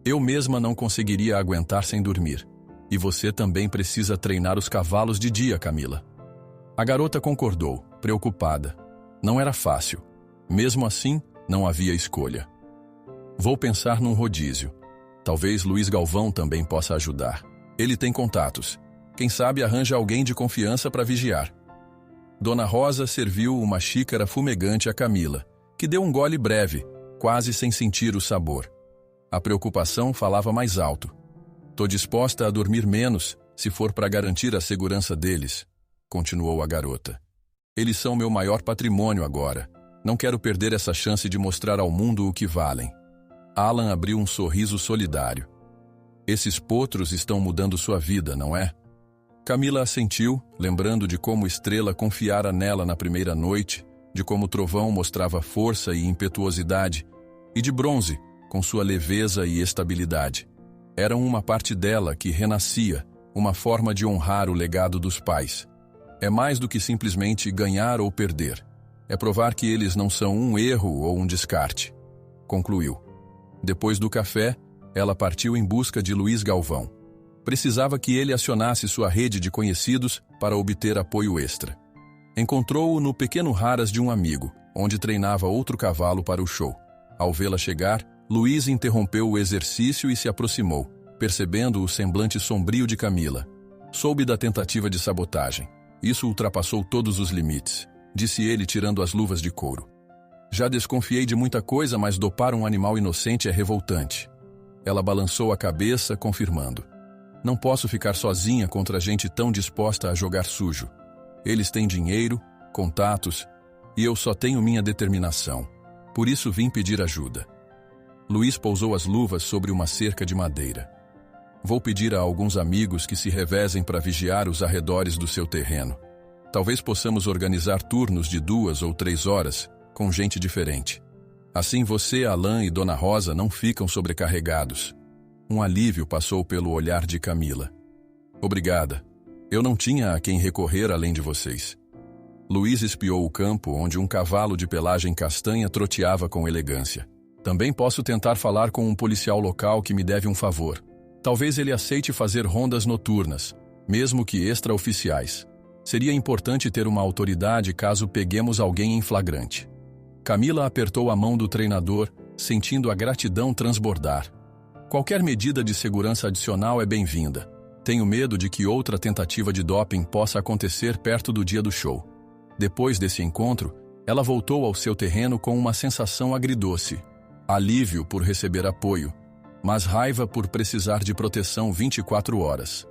A: "Eu mesma não conseguiria aguentar sem dormir. E você também precisa treinar os cavalos de dia, Camila." A garota concordou, preocupada. Não era fácil. Mesmo assim, não havia escolha. "Vou pensar num rodízio. Talvez Luiz Galvão também possa ajudar. Ele tem contatos. Quem sabe arranja alguém de confiança para vigiar." Dona Rosa serviu uma xícara fumegante a Camila, que deu um gole breve, quase sem sentir o sabor. A preocupação falava mais alto. "Tô disposta a dormir menos, se for para garantir a segurança deles", continuou a garota. "Eles são meu maior patrimônio agora. Não quero perder essa chance de mostrar ao mundo o que valem." Alan abriu um sorriso solidário. "Esses potros estão mudando sua vida, não é?" Camila assentiu, lembrando de como Estrela confiara nela na primeira noite, de como Trovão mostrava força e impetuosidade, e de Bronze, com sua leveza e estabilidade. Eram uma parte dela que renascia, uma forma de honrar o legado dos pais. É mais do que simplesmente ganhar ou perder. É provar que eles não são um erro ou um descarte, concluiu. Depois do café, ela partiu em busca de Luiz Galvão. Precisava que ele acionasse sua rede de conhecidos para obter apoio extra. Encontrou-o no pequeno Haras de um amigo, onde treinava outro cavalo para o show. Ao vê-la chegar, Luiz interrompeu o exercício e se aproximou, percebendo o semblante sombrio de Camila. Soube da tentativa de sabotagem. "Isso ultrapassou todos os limites", disse ele tirando as luvas de couro. "Já desconfiei de muita coisa, mas dopar um animal inocente é revoltante." Ela balançou a cabeça, confirmando. "Não posso ficar sozinha contra gente tão disposta a jogar sujo. Eles têm dinheiro, contatos, e eu só tenho minha determinação. Por isso vim pedir ajuda." Luiz pousou as luvas sobre uma cerca de madeira. "Vou pedir a alguns amigos que se revezem para vigiar os arredores do seu terreno. Talvez possamos organizar turnos de 2 ou 3 horas, com gente diferente. Assim você, Alan e Dona Rosa não ficam sobrecarregados." Um alívio passou pelo olhar de Camila. "Obrigada. Eu não tinha a quem recorrer além de vocês." Luiz espiou o campo onde um cavalo de pelagem castanha troteava com elegância. "Também posso tentar falar com um policial local que me deve um favor. Talvez ele aceite fazer rondas noturnas, mesmo que extraoficiais. Seria importante ter uma autoridade caso peguemos alguém em flagrante." Camila apertou a mão do treinador, sentindo a gratidão transbordar. "Qualquer medida de segurança adicional é bem-vinda. Tenho medo de que outra tentativa de doping possa acontecer perto do dia do show." Depois desse encontro, ela voltou ao seu terreno com uma sensação agridoce. Alívio por receber apoio, mas raiva por precisar de proteção 24 horas.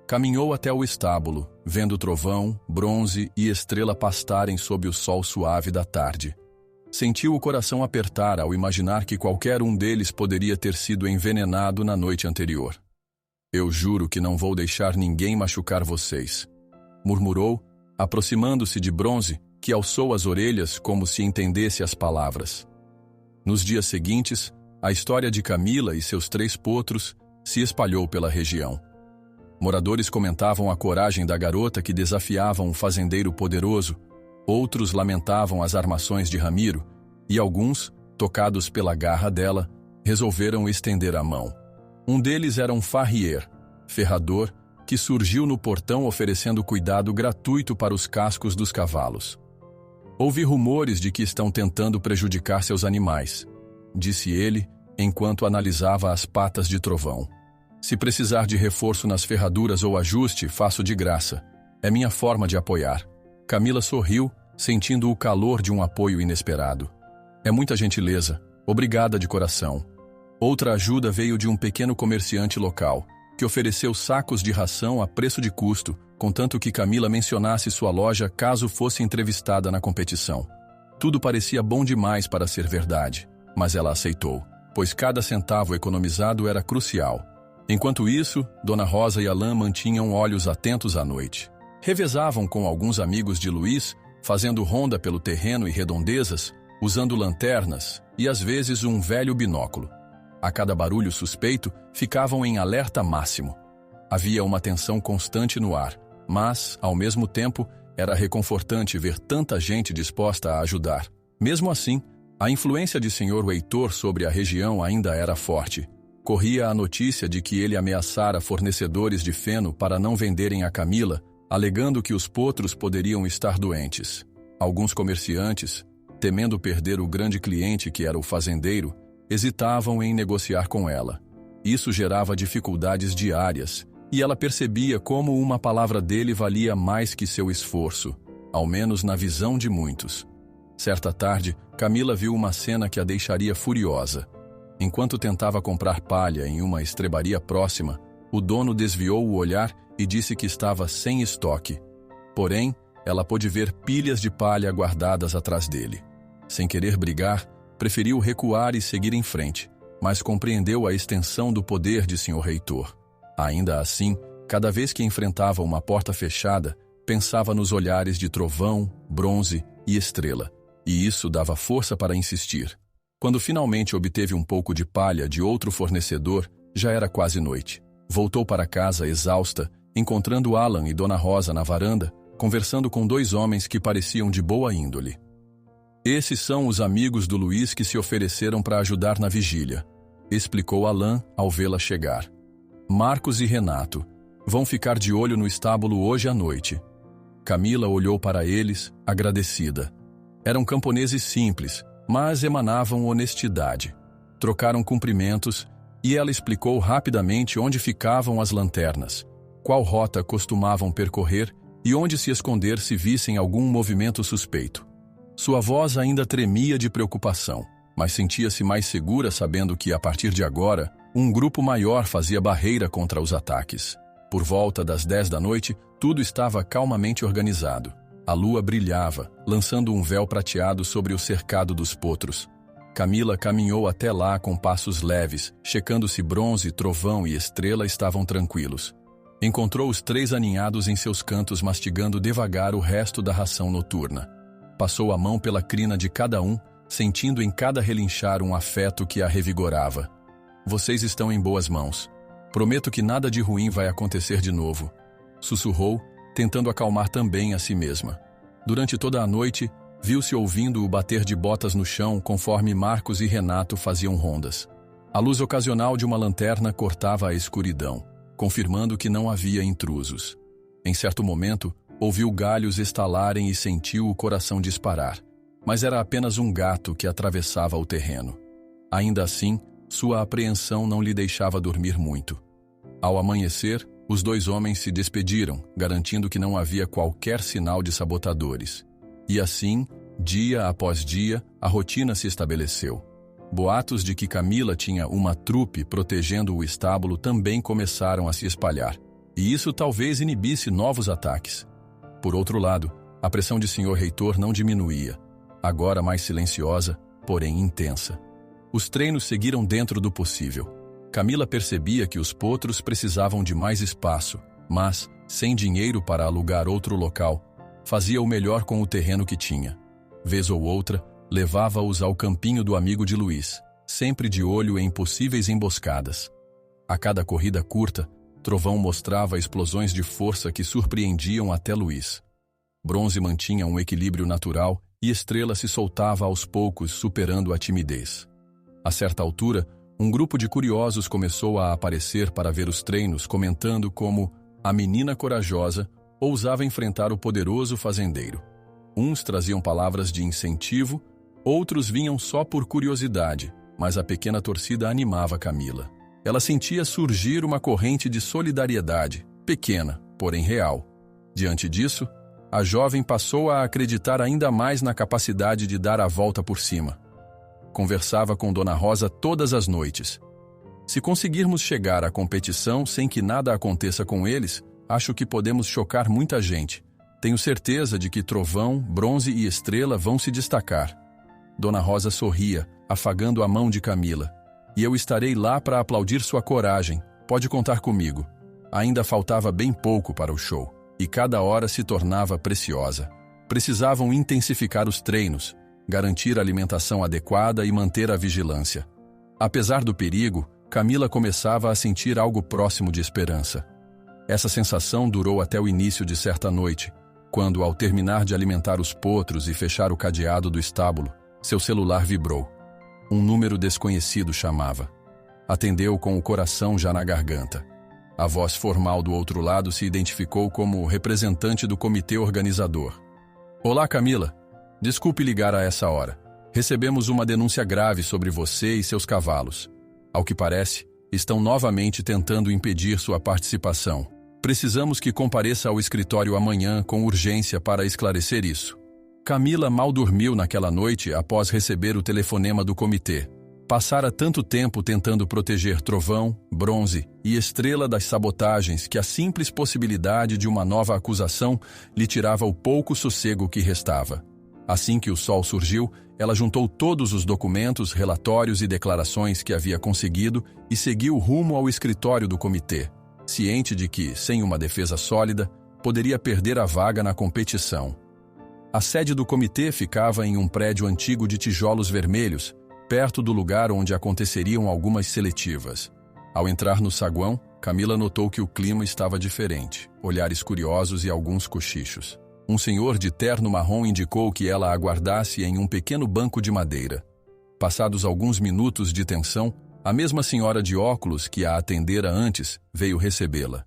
A: Caminhou até o estábulo, vendo Trovão, Bronze e Estrela pastarem sob o sol suave da tarde. Sentiu o coração apertar ao imaginar que qualquer um deles poderia ter sido envenenado na noite anterior. "Eu juro que não vou deixar ninguém machucar vocês", murmurou, aproximando-se de Bronze, que alçou as orelhas como se entendesse as palavras. Nos dias seguintes, a história de Camila e seus 3 potros se espalhou pela região. Moradores comentavam a coragem da garota que desafiava um fazendeiro poderoso, outros lamentavam as armações de Ramiro, e alguns, tocados pela garra dela, resolveram estender a mão. Um deles era um farrier, ferrador, que surgiu no portão oferecendo cuidado gratuito para os cascos dos cavalos. "Ouvi rumores de que estão tentando prejudicar seus animais", disse ele, enquanto analisava as patas de Trovão. "Se precisar de reforço nas ferraduras ou ajuste, faço de graça. É minha forma de apoiar." Camila sorriu, sentindo o calor de um apoio inesperado. "É muita gentileza. Obrigada de coração." Outra ajuda veio de um pequeno comerciante local, que ofereceu sacos de ração a preço de custo, contanto que Camila mencionasse sua loja caso fosse entrevistada na competição. Tudo parecia bom demais para ser verdade, mas ela aceitou, pois cada centavo economizado era crucial. Enquanto isso, Dona Rosa e Alan mantinham olhos atentos à noite. Revezavam com alguns amigos de Luiz, fazendo ronda pelo terreno e redondezas, usando lanternas e às vezes um velho binóculo. A cada barulho suspeito, ficavam em alerta máximo. Havia uma tensão constante no ar, mas, ao mesmo tempo, era reconfortante ver tanta gente disposta a ajudar. Mesmo assim, a influência de Sr. Heitor sobre a região ainda era forte. Corria a notícia de que ele ameaçara fornecedores de feno para não venderem a Camila, alegando que os potros poderiam estar doentes. Alguns comerciantes, temendo perder o grande cliente que era o fazendeiro, hesitavam em negociar com ela. Isso gerava dificuldades diárias, e ela percebia como uma palavra dele valia mais que seu esforço. ao menos na visão de muitos. Certa tarde, Camila viu uma cena que a deixaria furiosa. Enquanto tentava comprar palha em uma estrebaria próxima, o dono desviou o olhar e disse que estava sem estoque. Porém, ela pôde ver pilhas de palha guardadas atrás dele. Sem querer brigar, preferiu recuar e seguir em frente, mas compreendeu a extensão do poder de Sr. Reitor. Ainda assim, cada vez que enfrentava uma porta fechada, pensava nos olhares de Trovão, Bronze e Estrela, e isso dava força para insistir. Quando finalmente obteve um pouco de palha de outro fornecedor, já era quase noite. Voltou para casa exausta, encontrando Alan e Dona Rosa na varanda, conversando com dois homens que pareciam de boa índole. Esses são os amigos do Luiz que se ofereceram para ajudar na vigília, explicou Alan ao vê-la chegar. Marcos e Renato vão ficar de olho no estábulo hoje à noite. Camila olhou para eles, agradecida. Eram camponeses simples, mas emanavam honestidade. Trocaram cumprimentos e ela explicou rapidamente onde ficavam as lanternas, qual rota costumavam percorrer e onde se esconder se vissem algum movimento suspeito. Sua voz ainda tremia de preocupação, mas sentia-se mais segura sabendo que, a partir de agora, um grupo maior fazia barreira contra os ataques. Por volta das 10 da noite, tudo estava calmamente organizado. A lua brilhava, lançando um véu prateado sobre o cercado dos potros. Camila caminhou até lá com passos leves, checando se Bronze, Trovão e Estrela estavam tranquilos. Encontrou os 3 aninhados em seus cantos mastigando devagar o resto da ração noturna. Passou a mão pela crina de cada um, sentindo em cada relinchar um afeto que a revigorava. Vocês estão em boas mãos. Prometo que nada de ruim vai acontecer de novo, sussurrou, tentando acalmar também a si mesma. Durante toda a noite, viu-se ouvindo o bater de botas no chão conforme Marcos e Renato faziam rondas. A luz ocasional de uma lanterna cortava a escuridão, confirmando que não havia intrusos. Em certo momento, ouviu galhos estalarem e sentiu o coração disparar, mas era apenas um gato que atravessava o terreno. Ainda assim, sua apreensão não lhe deixava dormir muito. Ao amanhecer, os 2 homens se despediram, garantindo que não havia qualquer sinal de sabotadores. E assim, dia após dia, a rotina se estabeleceu. Boatos de que Camila tinha uma trupe protegendo o estábulo também começaram a se espalhar, e isso talvez inibisse novos ataques. Por outro lado, a pressão de Sr. Reitor não diminuía, agora mais silenciosa, porém intensa. Os treinos seguiram dentro do possível. Camila percebia que os potros precisavam de mais espaço, mas, sem dinheiro para alugar outro local, fazia o melhor com o terreno que tinha. Vez ou outra, levava-os ao campinho do amigo de Luiz, sempre de olho em possíveis emboscadas. A cada corrida curta, Trovão mostrava explosões de força que surpreendiam até Luiz. Bronze mantinha um equilíbrio natural e Estrela se soltava aos poucos, superando a timidez. A certa altura, um grupo de curiosos começou a aparecer para ver os treinos, comentando como a menina corajosa ousava enfrentar o poderoso fazendeiro. Uns traziam palavras de incentivo, outros vinham só por curiosidade, mas a pequena torcida animava Camila. Ela sentia surgir uma corrente de solidariedade, pequena, porém real. Diante disso, a jovem passou a acreditar ainda mais na capacidade de dar a volta por cima. Conversava com Dona Rosa todas as noites. Se conseguirmos chegar à competição sem que nada aconteça com eles, acho que podemos chocar muita gente. Tenho certeza de que Trovão, Bronze e Estrela vão se destacar. Dona Rosa sorria, afagando a mão de Camila. E eu estarei lá para aplaudir sua coragem. Pode contar comigo. Ainda faltava bem pouco para o show, e cada hora se tornava preciosa. Precisavam intensificar os treinos, garantir a alimentação adequada e manter a vigilância. Apesar do perigo, Camila começava a sentir algo próximo de esperança. Essa sensação durou até o início de certa noite, quando, ao terminar de alimentar os potros e fechar o cadeado do estábulo, seu celular vibrou. Um número desconhecido chamava. Atendeu com o coração já na garganta. A voz formal do outro lado se identificou como representante do comitê organizador. Olá, Camila. Desculpe ligar a essa hora. Recebemos uma denúncia grave sobre você e seus cavalos. Ao que parece, estão novamente tentando impedir sua participação. Precisamos que compareça ao escritório amanhã com urgência para esclarecer isso. Camila mal dormiu naquela noite após receber o telefonema do comitê. Passara tanto tempo tentando proteger Trovão, Bronze e Estrela das sabotagens que a simples possibilidade de uma nova acusação lhe tirava o pouco sossego que restava. Assim que o sol surgiu, ela juntou todos os documentos, relatórios e declarações que havia conseguido e seguiu rumo ao escritório do comitê, ciente de que, sem uma defesa sólida, poderia perder a vaga na competição. A sede do comitê ficava em um prédio antigo de tijolos vermelhos, perto do lugar onde aconteceriam algumas seletivas. Ao entrar no saguão, Camila notou que o clima estava diferente, olhares curiosos e alguns cochichos. Um senhor de terno marrom indicou que ela aguardasse em um pequeno banco de madeira. Passados alguns minutos de tensão, a mesma senhora de óculos que a atendera antes veio recebê-la.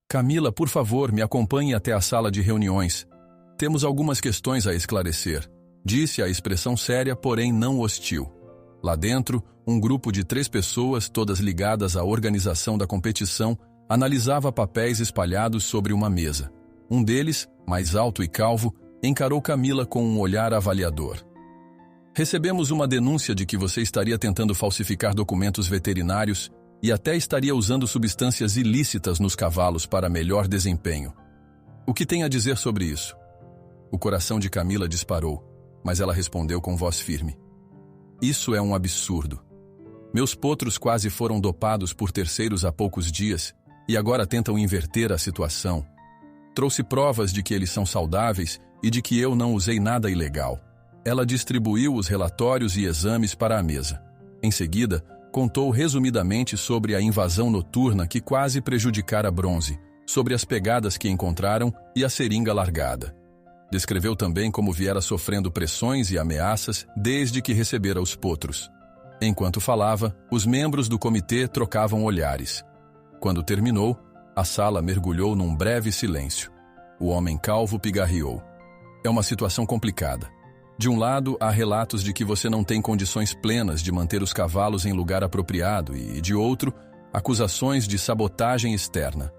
A: Camila, por favor, me acompanhe até a sala de reuniões. Temos algumas questões a esclarecer, disse a expressão séria, porém não hostil. Lá dentro, um grupo de 3 pessoas, todas ligadas à organização da competição, analisava papéis espalhados sobre uma mesa. Um deles, mais alto e calvo, encarou Camila com um olhar avaliador. Recebemos uma denúncia de que você estaria tentando falsificar documentos veterinários e até estaria usando substâncias ilícitas nos cavalos para melhor desempenho. O que tem a dizer sobre isso? O coração de Camila disparou, mas ela respondeu com voz firme. Isso é um absurdo. Meus potros quase foram dopados por terceiros há poucos dias e agora tentam inverter a situação. Trouxe provas de que eles são saudáveis e de que eu não usei nada ilegal. Ela distribuiu os relatórios e exames para a mesa. Em seguida, contou resumidamente sobre a invasão noturna que quase prejudicara Bronze, sobre as pegadas que encontraram e a seringa largada. Descreveu também como viera sofrendo pressões e ameaças desde que recebera os potros. Enquanto falava, os membros do comitê trocavam olhares. Quando terminou, a sala mergulhou num breve silêncio. O homem calvo pigarreou. É uma situação complicada. De um lado, há relatos de que você não tem condições plenas de manter os cavalos em lugar apropriado e, de outro, acusações de sabotagem externa.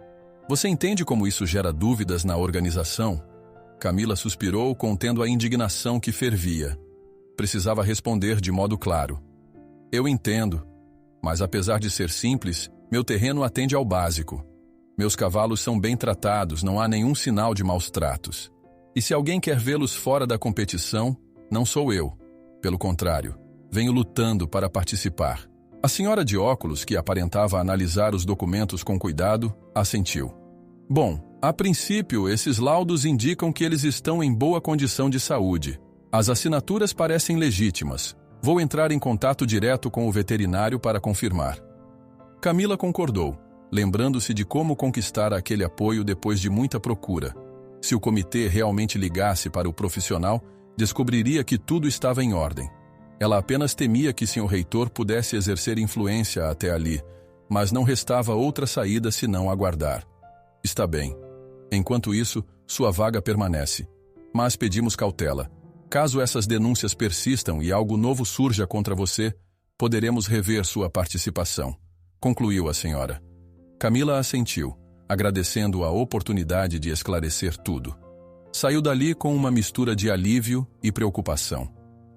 A: Você entende como isso gera dúvidas na organização? Camila suspirou, contendo a indignação que fervia. Precisava responder de modo claro. Eu entendo, mas apesar de ser simples, meu terreno atende ao básico. Meus cavalos são bem tratados, não há nenhum sinal de maus tratos. E se alguém quer vê-los fora da competição, não sou eu. Pelo contrário, venho lutando para participar. A senhora de óculos, que aparentava analisar os documentos com cuidado, assentiu. Bom, a princípio, esses laudos indicam que eles estão em boa condição de saúde. As assinaturas parecem legítimas. Vou entrar em contato direto com o veterinário para confirmar. Camila concordou, lembrando-se de como conquistar aquele apoio depois de muita procura. Se o comitê realmente ligasse para o profissional, descobriria que tudo estava em ordem. Ela apenas temia que Sr. Reitor pudesse exercer influência até ali, mas não restava outra saída senão aguardar. Está bem. Enquanto isso, sua vaga permanece. Mas pedimos cautela. Caso essas denúncias persistam e algo novo surja contra você, poderemos rever sua participação. Concluiu a senhora. Camila assentiu, agradecendo a oportunidade de esclarecer tudo. Saiu dali com uma mistura de alívio e preocupação.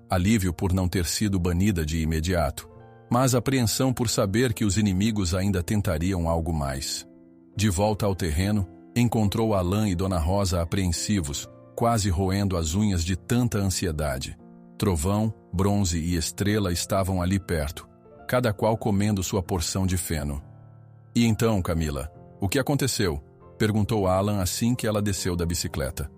A: Alívio por não ter sido banida de imediato, mas apreensão por saber que os inimigos ainda tentariam algo mais. De volta ao terreno, encontrou Alain e Dona Rosa apreensivos, quase roendo as unhas de tanta ansiedade. Trovão, Bronze e Estrela estavam ali perto, cada qual comendo sua porção de feno. E então, Camila, o que aconteceu? Perguntou Alan assim que ela desceu da bicicleta.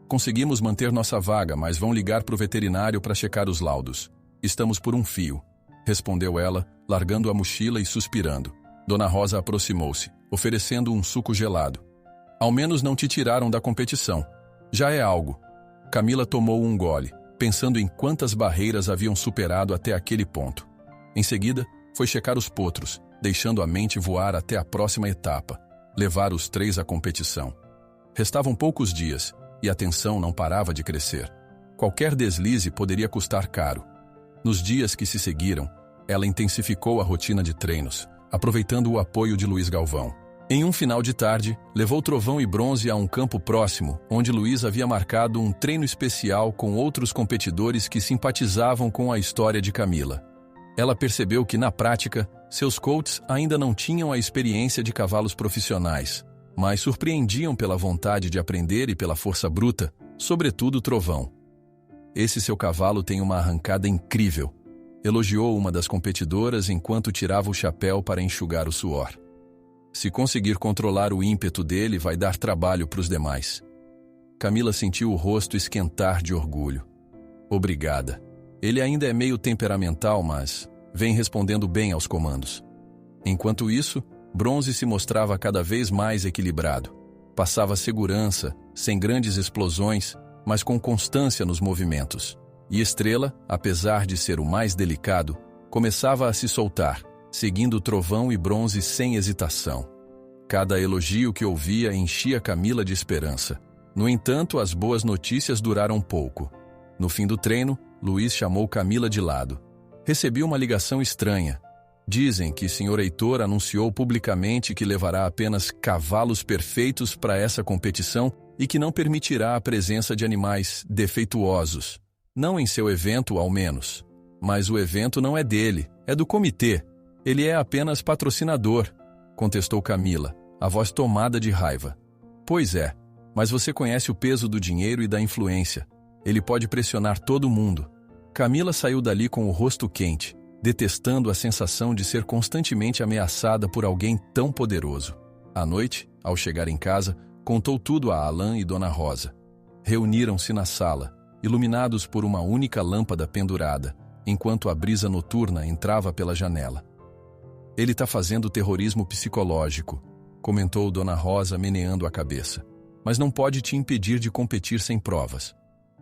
A: Conseguimos manter nossa vaga, mas vão ligar para o veterinário para checar os laudos. Estamos por um fio, respondeu ela, largando a mochila e suspirando. Dona Rosa aproximou-se, oferecendo um suco gelado. Ao menos não te tiraram da competição. Já é algo. Camila tomou um gole, pensando em quantas barreiras haviam superado até aquele ponto. Em seguida, foi checar os potros, deixando a mente voar até a próxima etapa, levar os 3 à competição. Restavam poucos dias, e a tensão não parava de crescer. Qualquer deslize poderia custar caro. Nos dias que se seguiram, ela intensificou a rotina de treinos, aproveitando o apoio de Luiz Galvão. Em um final de tarde, levou Trovão e Bronze a um campo próximo, onde Luís havia marcado um treino especial com outros competidores que simpatizavam com a história de Camila. Ela percebeu que, na prática, seus coaches ainda não tinham a experiência de cavalos profissionais, mas surpreendiam pela vontade de aprender e pela força bruta, sobretudo Trovão. Esse seu cavalo tem uma arrancada incrível, elogiou uma das competidoras enquanto tirava o chapéu para enxugar o suor. Se conseguir controlar o ímpeto dele, vai dar trabalho para os demais. Camila sentiu o rosto esquentar de orgulho. Obrigada. Ele ainda é meio temperamental, mas vem respondendo bem aos comandos. Enquanto isso, Bronze se mostrava cada vez mais equilibrado. Passava segurança, sem grandes explosões, mas com constância nos movimentos. E Estrela, apesar de ser o mais delicado, começava a se soltar, seguindo Trovão e Bronze sem hesitação. Cada elogio que ouvia enchia Camila de esperança. No entanto, as boas notícias duraram pouco. No fim do treino, Luís chamou Camila de lado. Recebi uma ligação estranha. Dizem que Sr. Heitor anunciou publicamente que levará apenas cavalos perfeitos para essa competição e que não permitirá a presença de animais defeituosos. Não em seu evento, ao menos. Mas o evento não é dele, é do comitê. Ele é apenas patrocinador, contestou Camila, a voz tomada de raiva. Pois é, mas você conhece o peso do dinheiro e da influência. Ele pode pressionar todo mundo. Camila saiu dali com o rosto quente, detestando a sensação de ser constantemente ameaçada por alguém tão poderoso. À noite, ao chegar em casa, contou tudo a Alain e Dona Rosa. Reuniram-se na sala, iluminados por uma única lâmpada pendurada, enquanto a brisa noturna entrava pela janela. Ele está fazendo terrorismo psicológico, comentou Dona Rosa meneando a cabeça. Mas não pode te impedir de competir sem provas.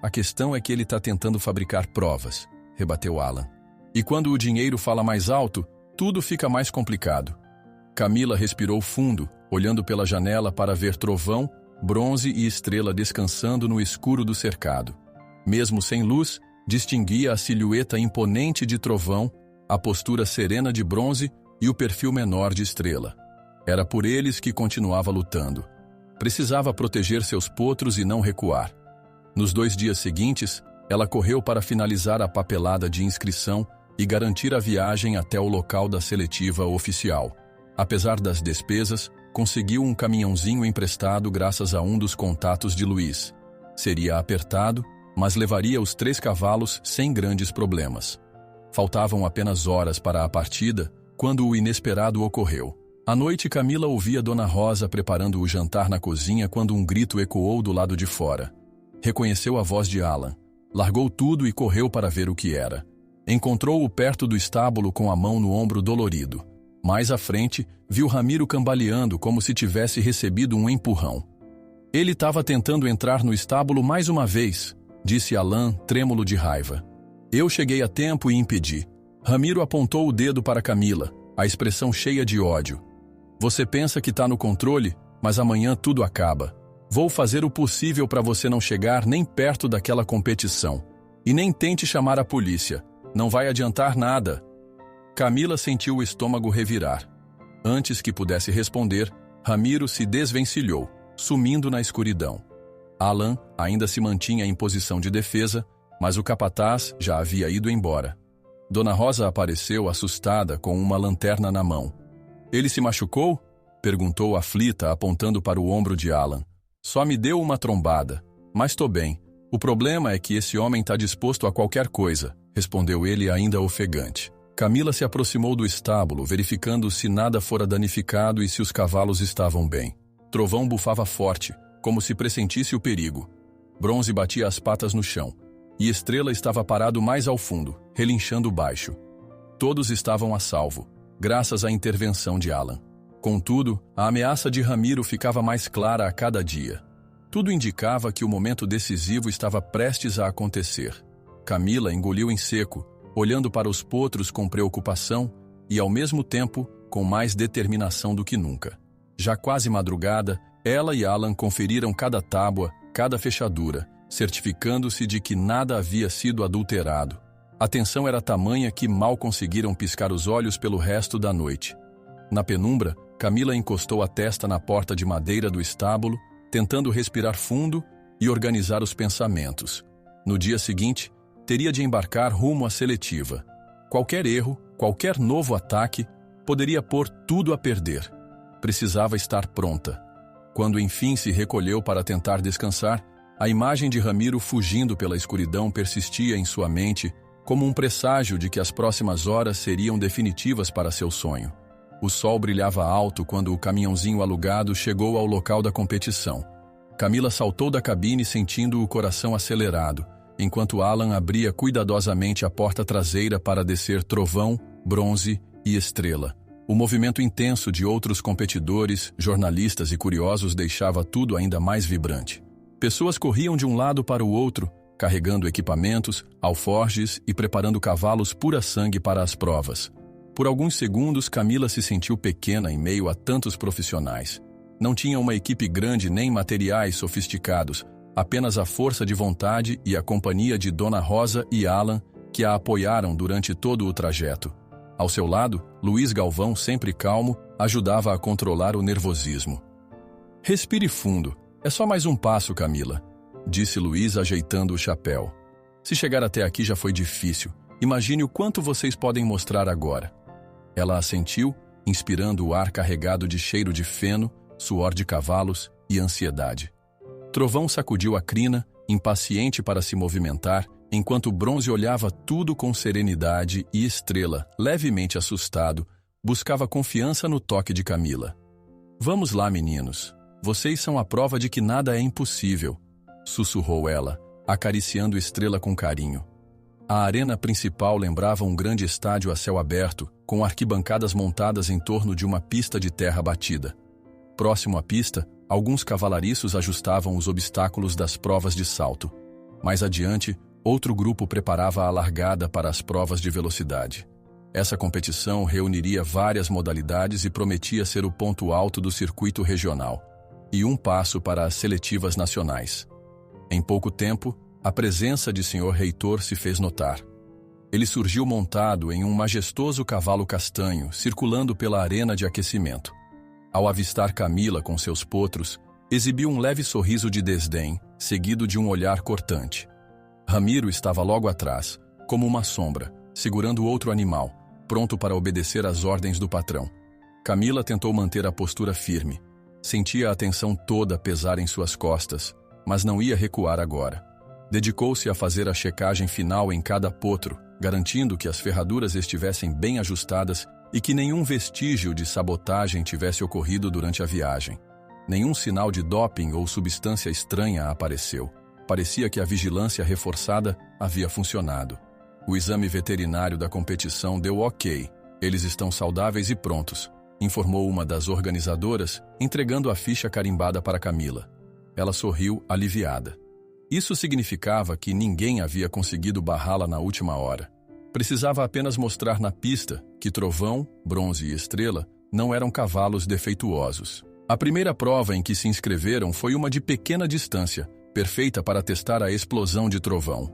A: A questão é que ele está tentando fabricar provas, rebateu Alan. E quando o dinheiro fala mais alto, tudo fica mais complicado. Camila respirou fundo, olhando pela janela para ver Trovão, Bronze e Estrela descansando no escuro do cercado. Mesmo sem luz, distinguia a silhueta imponente de Trovão, a postura serena de Bronze e o perfil menor de Estrela. Era por eles que continuava lutando. Precisava proteger seus potros e não recuar. Nos 2 dias seguintes, ela correu para finalizar a papelada de inscrição e garantir a viagem até o local da seletiva oficial. Apesar das despesas, conseguiu um caminhãozinho emprestado graças a um dos contatos de Luís. Seria apertado, mas levaria os 3 cavalos sem grandes problemas. Faltavam apenas horas para a partida, quando o inesperado ocorreu. À noite, Camila ouvia Dona Rosa preparando o jantar na cozinha quando um grito ecoou do lado de fora. Reconheceu a voz de Alan. Largou tudo e correu para ver o que era. Encontrou-o perto do estábulo com a mão no ombro dolorido. Mais à frente, viu Ramiro cambaleando como se tivesse recebido um empurrão. Ele estava tentando entrar no estábulo mais uma vez, disse Alan, trêmulo de raiva. Eu cheguei a tempo e impedi. Ramiro apontou o dedo para Camila, a expressão cheia de ódio. Você pensa que está no controle, mas amanhã tudo acaba. Vou fazer o possível para você não chegar nem perto daquela competição. E nem tente chamar a polícia. Não vai adiantar nada. Camila sentiu o estômago revirar. Antes que pudesse responder, Ramiro se desvencilhou, sumindo na escuridão. Alan ainda se mantinha em posição de defesa, mas o capataz já havia ido embora. Dona Rosa apareceu assustada com uma lanterna na mão. Ele se machucou? Perguntou aflita, apontando para o ombro de Alan. Só me deu uma trombada, mas tô bem. O problema é que esse homem está disposto a qualquer coisa, respondeu ele ainda ofegante. Camila se aproximou do estábulo, verificando se nada fora danificado e se os cavalos estavam bem. Trovão bufava forte, como se pressentisse o perigo. Bronze batia as patas no chão, e Estrela estava parado mais ao fundo, relinchando baixo. Todos estavam a salvo, graças à intervenção de Alan. Contudo, a ameaça de Ramiro ficava mais clara a cada dia. Tudo indicava que o momento decisivo estava prestes a acontecer. Camila engoliu em seco, olhando para os potros com preocupação e, ao mesmo tempo, com mais determinação do que nunca. Já quase madrugada, ela e Alan conferiram cada tábua, cada fechadura, certificando-se de que nada havia sido adulterado. A tensão era tamanha que mal conseguiram piscar os olhos pelo resto da noite. Na penumbra, Camila encostou a testa na porta de madeira do estábulo, tentando respirar fundo e organizar os pensamentos. No dia seguinte, teria de embarcar rumo à seletiva. Qualquer erro, qualquer novo ataque, poderia pôr tudo a perder. Precisava estar pronta. Quando enfim se recolheu para tentar descansar, a imagem de Ramiro fugindo pela escuridão persistia em sua mente como um presságio de que as próximas horas seriam definitivas para seu sonho. O sol brilhava alto quando o caminhãozinho alugado chegou ao local da competição. Camila saltou da cabine sentindo o coração acelerado, enquanto Alan abria cuidadosamente a porta traseira para descer Trovão, Bronze e Estrela. O movimento intenso de outros competidores, jornalistas e curiosos deixava tudo ainda mais vibrante. Pessoas corriam de um lado para o outro, carregando equipamentos, alforjes e preparando cavalos pura-sangue para as provas. Por alguns segundos, Camila se sentiu pequena em meio a tantos profissionais. Não tinha uma equipe grande nem materiais sofisticados, apenas a força de vontade e a companhia de Dona Rosa e Alan, que a apoiaram durante todo o trajeto. Ao seu lado, Luiz Galvão, sempre calmo, ajudava a controlar o nervosismo. Respire fundo. É só mais um passo, Camila, disse Luiz ajeitando o chapéu. Se chegar até aqui já foi difícil. Imagine o quanto vocês podem mostrar agora. Ela assentiu, inspirando o ar carregado de cheiro de feno, suor de cavalos e ansiedade. Trovão sacudiu a crina, impaciente para se movimentar, enquanto Bronze olhava tudo com serenidade e Estrela, levemente assustado, buscava confiança no toque de Camila. Vamos lá, meninos. Vocês são a prova de que nada é impossível, sussurrou ela, acariciando Estrela com carinho. A arena principal lembrava um grande estádio a céu aberto, com arquibancadas montadas em torno de uma pista de terra batida. Próximo à pista, alguns cavalariços ajustavam os obstáculos das provas de salto. Mais adiante, outro grupo preparava a largada para as provas de velocidade. Essa competição reuniria várias modalidades e prometia ser o ponto alto do circuito regional, e um passo para as seletivas nacionais. Em pouco tempo, a presença de Sr. Reitor se fez notar. Ele surgiu montado em um majestoso cavalo castanho, circulando pela arena de aquecimento. Ao avistar Camila com seus potros, exibiu um leve sorriso de desdém, seguido de um olhar cortante. Ramiro estava logo atrás, como uma sombra, segurando outro animal, pronto para obedecer às ordens do patrão. Camila tentou manter a postura firme. Sentia a atenção toda pesar em suas costas, mas não ia recuar agora. Dedicou-se a fazer a checagem final em cada potro, garantindo que as ferraduras estivessem bem ajustadas e que nenhum vestígio de sabotagem tivesse ocorrido durante a viagem. Nenhum sinal de doping ou substância estranha apareceu. Parecia que a vigilância reforçada havia funcionado. O exame veterinário da competição deu ok. Eles estão saudáveis e prontos, informou uma das organizadoras, entregando a ficha carimbada para Camila. Ela sorriu, aliviada. Isso significava que ninguém havia conseguido barrá-la na última hora. Precisava apenas mostrar na pista que Trovão, Bronze e Estrela não eram cavalos defeituosos. A primeira prova em que se inscreveram foi uma de pequena distância, perfeita para testar a explosão de Trovão.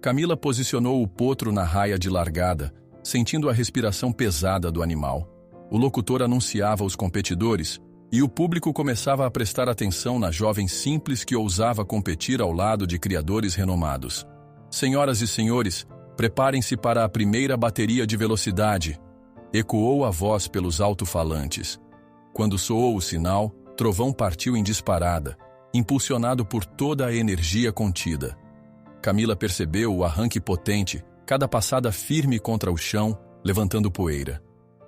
A: Camila posicionou o potro na raia de largada, sentindo a respiração pesada do animal. O locutor anunciava os competidores, e o público começava a prestar atenção na jovem simples que ousava competir ao lado de criadores renomados. Senhoras e senhores, preparem-se para a primeira bateria de velocidade, ecoou a voz pelos alto-falantes. Quando soou o sinal, Trovão partiu em disparada, impulsionado por toda a energia contida. Camila percebeu o arranque potente, cada passada firme contra o chão, levantando poeira.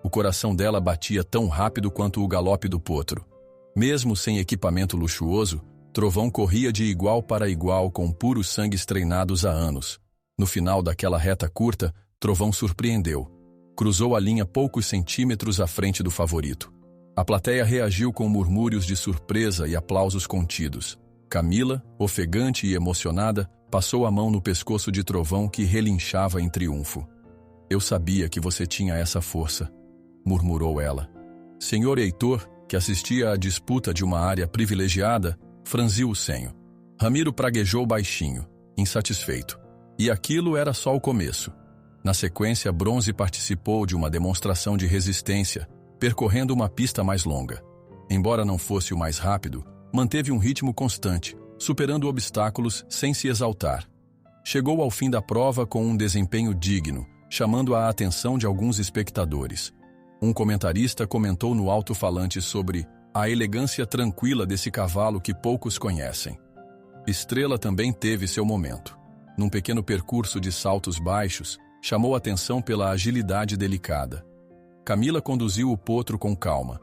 A: O coração dela batia tão rápido quanto o galope do potro. Mesmo sem equipamento luxuoso, Trovão corria de igual para igual com puros sangues treinados há anos. No final daquela reta curta, Trovão surpreendeu. Cruzou a linha poucos centímetros à frente do favorito. A plateia reagiu com murmúrios de surpresa e aplausos contidos. Camila, ofegante e emocionada, passou a mão no pescoço de Trovão que relinchava em triunfo. Eu sabia que você tinha essa força, murmurou ela. Senhor Heitor, que assistia à disputa de uma área privilegiada, franziu o senho. Ramiro praguejou baixinho, insatisfeito. E aquilo era só o começo. Na sequência, Bronze participou de uma demonstração de resistência, percorrendo uma pista mais longa. Embora não fosse o mais rápido, manteve um ritmo constante, superando obstáculos sem se exaltar. Chegou ao fim da prova com um desempenho digno, chamando a atenção de alguns espectadores. Um comentarista comentou no alto-falante sobre a elegância tranquila desse cavalo que poucos conhecem. Estrela também teve seu momento. Num pequeno percurso de saltos baixos, chamou atenção pela agilidade delicada. Camila conduziu o potro com calma,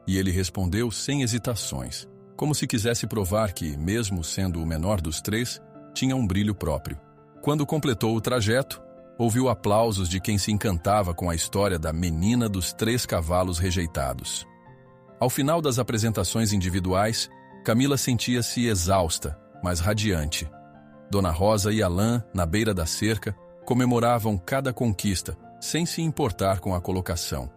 A: e ele respondeu sem hesitações, como se quisesse provar que, mesmo sendo o menor dos três, tinha um brilho próprio. Quando completou o trajeto, ouviu aplausos de quem se encantava com a história da menina dos 3 cavalos rejeitados. Ao final das apresentações individuais, Camila sentia-se exausta, mas radiante. Dona Rosa e Alain, na beira da cerca, comemoravam cada conquista, sem se importar com a colocação.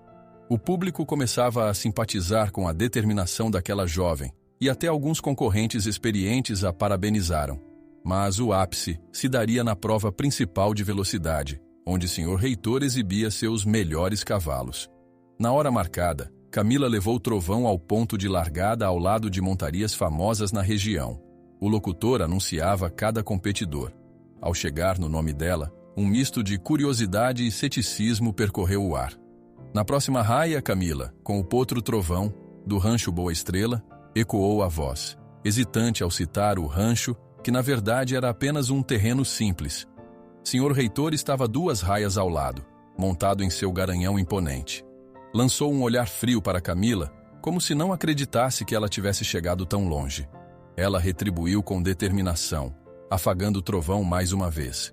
A: O público começava a simpatizar com a determinação daquela jovem, e até alguns concorrentes experientes a parabenizaram. Mas o ápice se daria na prova principal de velocidade, onde o Sr. Reitor exibia seus melhores cavalos. Na hora marcada, Camila levou Trovão ao ponto de largada ao lado de montarias famosas na região. O locutor anunciava cada competidor. Ao chegar no nome dela, um misto de curiosidade e ceticismo percorreu o ar. Na próxima raia, Camila, com o potro Trovão, do rancho Boa Estrela, ecoou a voz, hesitante ao citar o rancho, que na verdade era apenas um terreno simples. Sr. Reitor estava 2 raias ao lado, montado em seu garanhão imponente. Lançou um olhar frio para Camila, como se não acreditasse que ela tivesse chegado tão longe. Ela retribuiu com determinação, afagando o Trovão mais uma vez.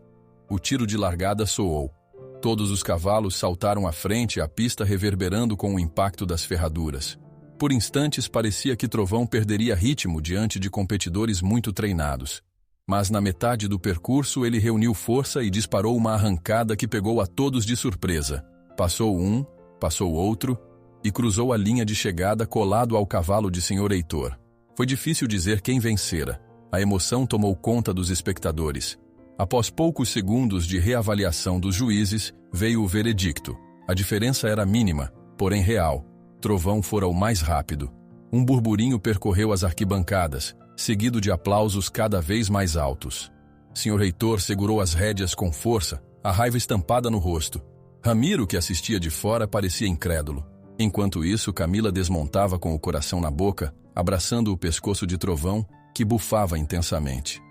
A: O tiro de largada soou. Todos os cavalos saltaram à frente, a pista reverberando com o impacto das ferraduras. Por instantes parecia que Trovão perderia ritmo diante de competidores muito treinados. Mas na metade do percurso ele reuniu força e disparou uma arrancada que pegou a todos de surpresa. Passou um, passou outro e cruzou a linha de chegada colado ao cavalo de Sr. Heitor. Foi difícil dizer quem vencera. A emoção tomou conta dos espectadores. Após poucos segundos de reavaliação dos juízes, veio o veredicto. A diferença era mínima, porém real. Trovão fora o mais rápido. Um burburinho percorreu as arquibancadas, seguido de aplausos cada vez mais altos. Sr. Heitor segurou as rédeas com força, a raiva estampada no rosto. Ramiro, que assistia de fora, parecia incrédulo. Enquanto isso, Camila desmontava com o coração na boca, abraçando o pescoço de Trovão, que bufava intensamente.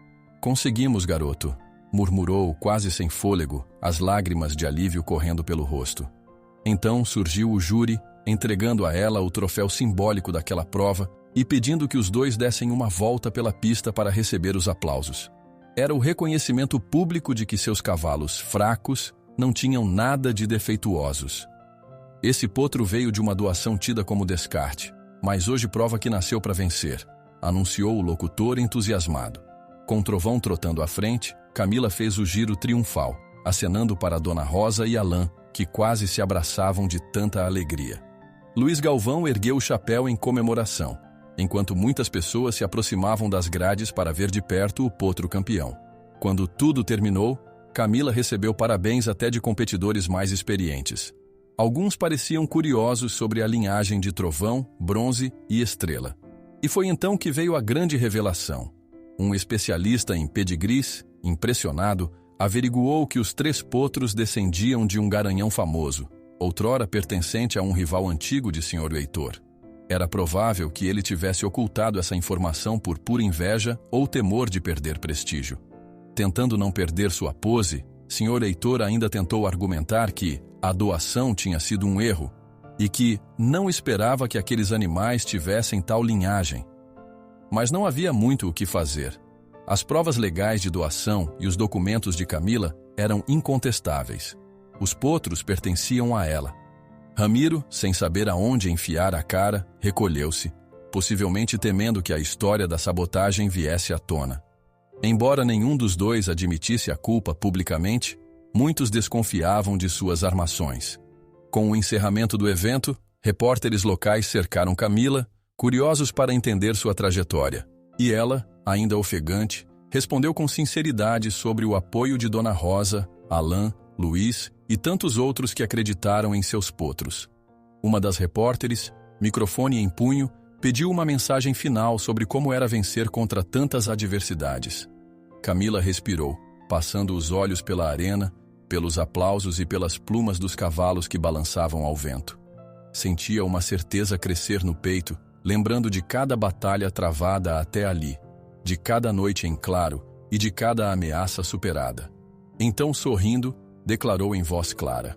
A: "Conseguimos, garoto", murmurou, quase sem fôlego, as lágrimas de alívio correndo pelo rosto. Então surgiu o júri, entregando a ela o troféu simbólico daquela prova e pedindo que os dois dessem uma volta pela pista para receber os aplausos. Era o reconhecimento público de que seus cavalos fracos não tinham nada de defeituosos. Esse potro veio de uma doação tida como descarte, mas hoje prova que nasceu para vencer, anunciou o locutor entusiasmado. Com Trovão trotando à frente, Camila fez o giro triunfal, acenando para Dona Rosa e Alain, que quase se abraçavam de tanta alegria. Luiz Galvão ergueu o chapéu em comemoração, enquanto muitas pessoas se aproximavam das grades para ver de perto o potro campeão. Quando tudo terminou, Camila recebeu parabéns até de competidores mais experientes. Alguns pareciam curiosos sobre a linhagem de Trovão, Bronze e Estrela. E foi então que veio a grande revelação. Um especialista em pedigrees, impressionado, averiguou que os 3 potros descendiam de um garanhão famoso, outrora pertencente a um rival antigo de Sr. Heitor. Era provável que ele tivesse ocultado essa informação por pura inveja ou temor de perder prestígio. Tentando não perder sua pose, Sr. Heitor ainda tentou argumentar que a doação tinha sido um erro e que não esperava que aqueles animais tivessem tal linhagem. Mas não havia muito o que fazer. As provas legais de doação e os documentos de Camila eram incontestáveis. Os potros pertenciam a ela. Ramiro, sem saber aonde enfiar a cara, recolheu-se, possivelmente temendo que a história da sabotagem viesse à tona. Embora nenhum dos dois admitisse a culpa publicamente, muitos desconfiavam de suas armações. Com o encerramento do evento, repórteres locais cercaram Camila, curiosos para entender sua trajetória. E ela, ainda ofegante, respondeu com sinceridade sobre o apoio de Dona Rosa, Alain, Luiz e tantos outros que acreditaram em seus potros. Uma das repórteres, microfone em punho, pediu uma mensagem final sobre como era vencer contra tantas adversidades. Camila respirou, passando os olhos pela arena, pelos aplausos e pelas plumas dos cavalos que balançavam ao vento. Sentia uma certeza crescer no peito, lembrando de cada batalha travada até ali, de cada noite em claro e de cada ameaça superada. Então, sorrindo, declarou em voz clara: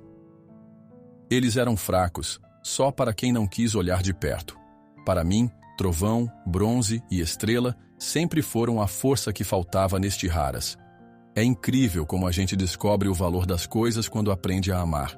A: eles eram fracos, só para quem não quis olhar de perto. Para mim, trovão, bronze e estrela sempre foram a força que faltava neste Haras. É incrível como a gente descobre o valor das coisas quando aprende a amar.